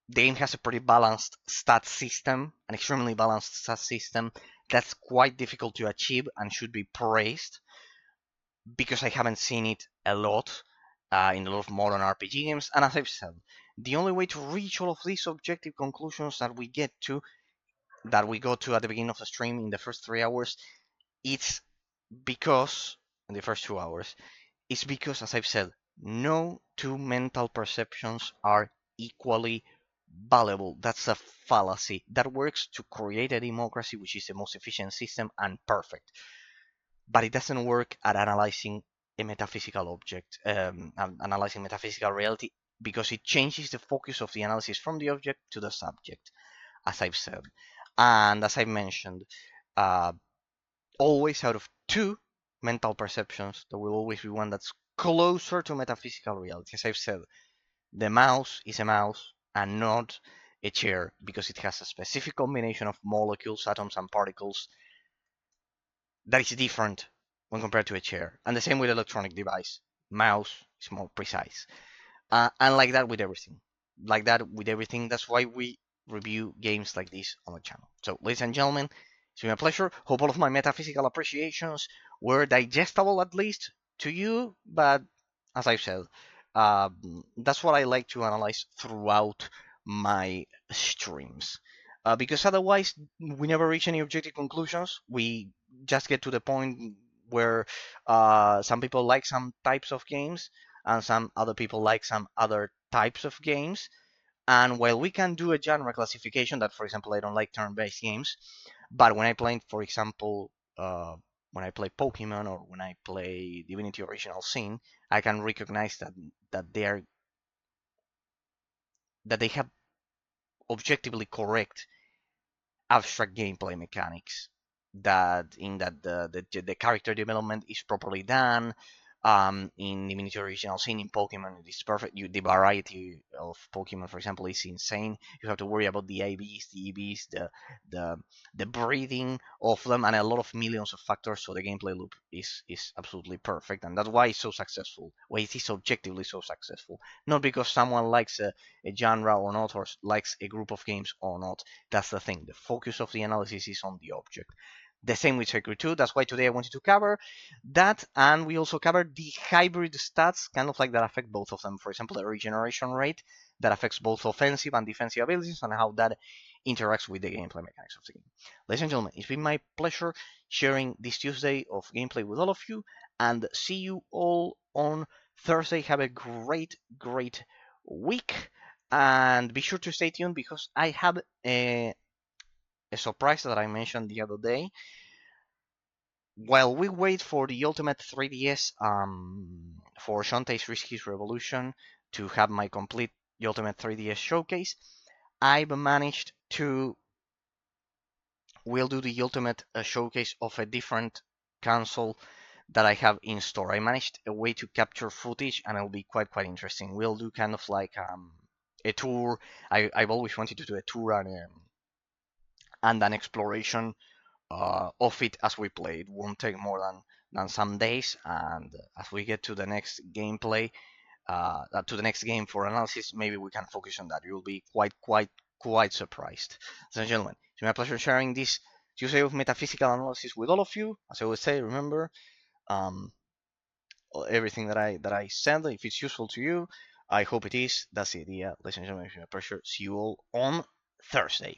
The game has a pretty balanced stat system, an extremely balanced stat system that's quite difficult to achieve and should be praised because I haven't seen it a lot in a lot of modern RPG games. And as I've said, the only way to reach all of these objective conclusions that we go to at the beginning of the stream in the first 3 hours, it's because in the first 2 hours, it's because, as I've said, no two mental perceptions are equally valuable. That's a fallacy. That works to create a democracy, which is the most efficient system and perfect. But it doesn't work at analyzing a metaphysical object, analyzing metaphysical reality, because it changes the focus of the analysis from the object to the subject, as I've said. And as I mentioned, uh, always out of two mental perceptions, there will always be one that's closer to metaphysical reality. As I've said, the mouse is a mouse and not a chair because it has a specific combination of molecules, atoms, and particles that is different when compared to a chair. And the same with electronic device. Mouse is more precise. And like that with everything. Like that with everything. That's why we review games like this on the channel. So, ladies and gentlemen, it's been a pleasure. Hope all of my metaphysical appreciations were digestible at least to you. But as I've said, that's what I like to analyze throughout my streams. because otherwise we never reach any objective conclusions. We just get to the point where some people like some types of games and some other people like some other types of games. And while we can do a genre classification, that for example I don't like turn-based games, but when I play, for example, when I play Pokemon or when I play Divinity Original Sin, I can recognize that they are that they have objectively correct abstract gameplay mechanics. That in that the character development is properly done. In Divinity Original Sin, in Pokemon, it is perfect. The variety of Pokemon, for example, is insane. You have to worry about the IVs, the EVs, the the breeding of them, and a lot of millions of factors. So the gameplay loop is absolutely perfect, and that's why it's so successful. Why it is objectively so successful, not because someone likes a genre or not, or likes a group of games or not. That's the thing. The focus of the analysis is on the object. The same with Secret 2. That's why today I wanted to cover that, and we also covered the hybrid stats, kind of like that affect both of them. For example, the regeneration rate that affects both offensive and defensive abilities, and how that interacts with the gameplay mechanics of the game. Ladies and gentlemen, it's been my pleasure sharing this Tuesday of gameplay with all of you, and see you all on Thursday. Have a great week, and be sure to stay tuned because I have a surprise that I mentioned the other day. While we wait for the Ultimate 3DS for Shantae's Risky's Revolution to have my complete Ultimate 3DS showcase, I've managed to will do the Ultimate showcase of a different console that I have in store. I managed a way to capture footage, and it'll be quite interesting. We'll do kind of like a tour. I've always wanted to do a tour and an exploration of it as we play. It won't take more than some days, and as we get to the next gameplay, to the next game for analysis, maybe we can focus on that. You'll be quite surprised. Ladies and gentlemen, it's been a pleasure sharing this Tuesday of metaphysical analysis with all of you. As I always say, remember um, everything that I said. If it's useful to you, I hope it is. That's the idea. Ladies and gentlemen, it's been a pleasure. See you all on Thursday.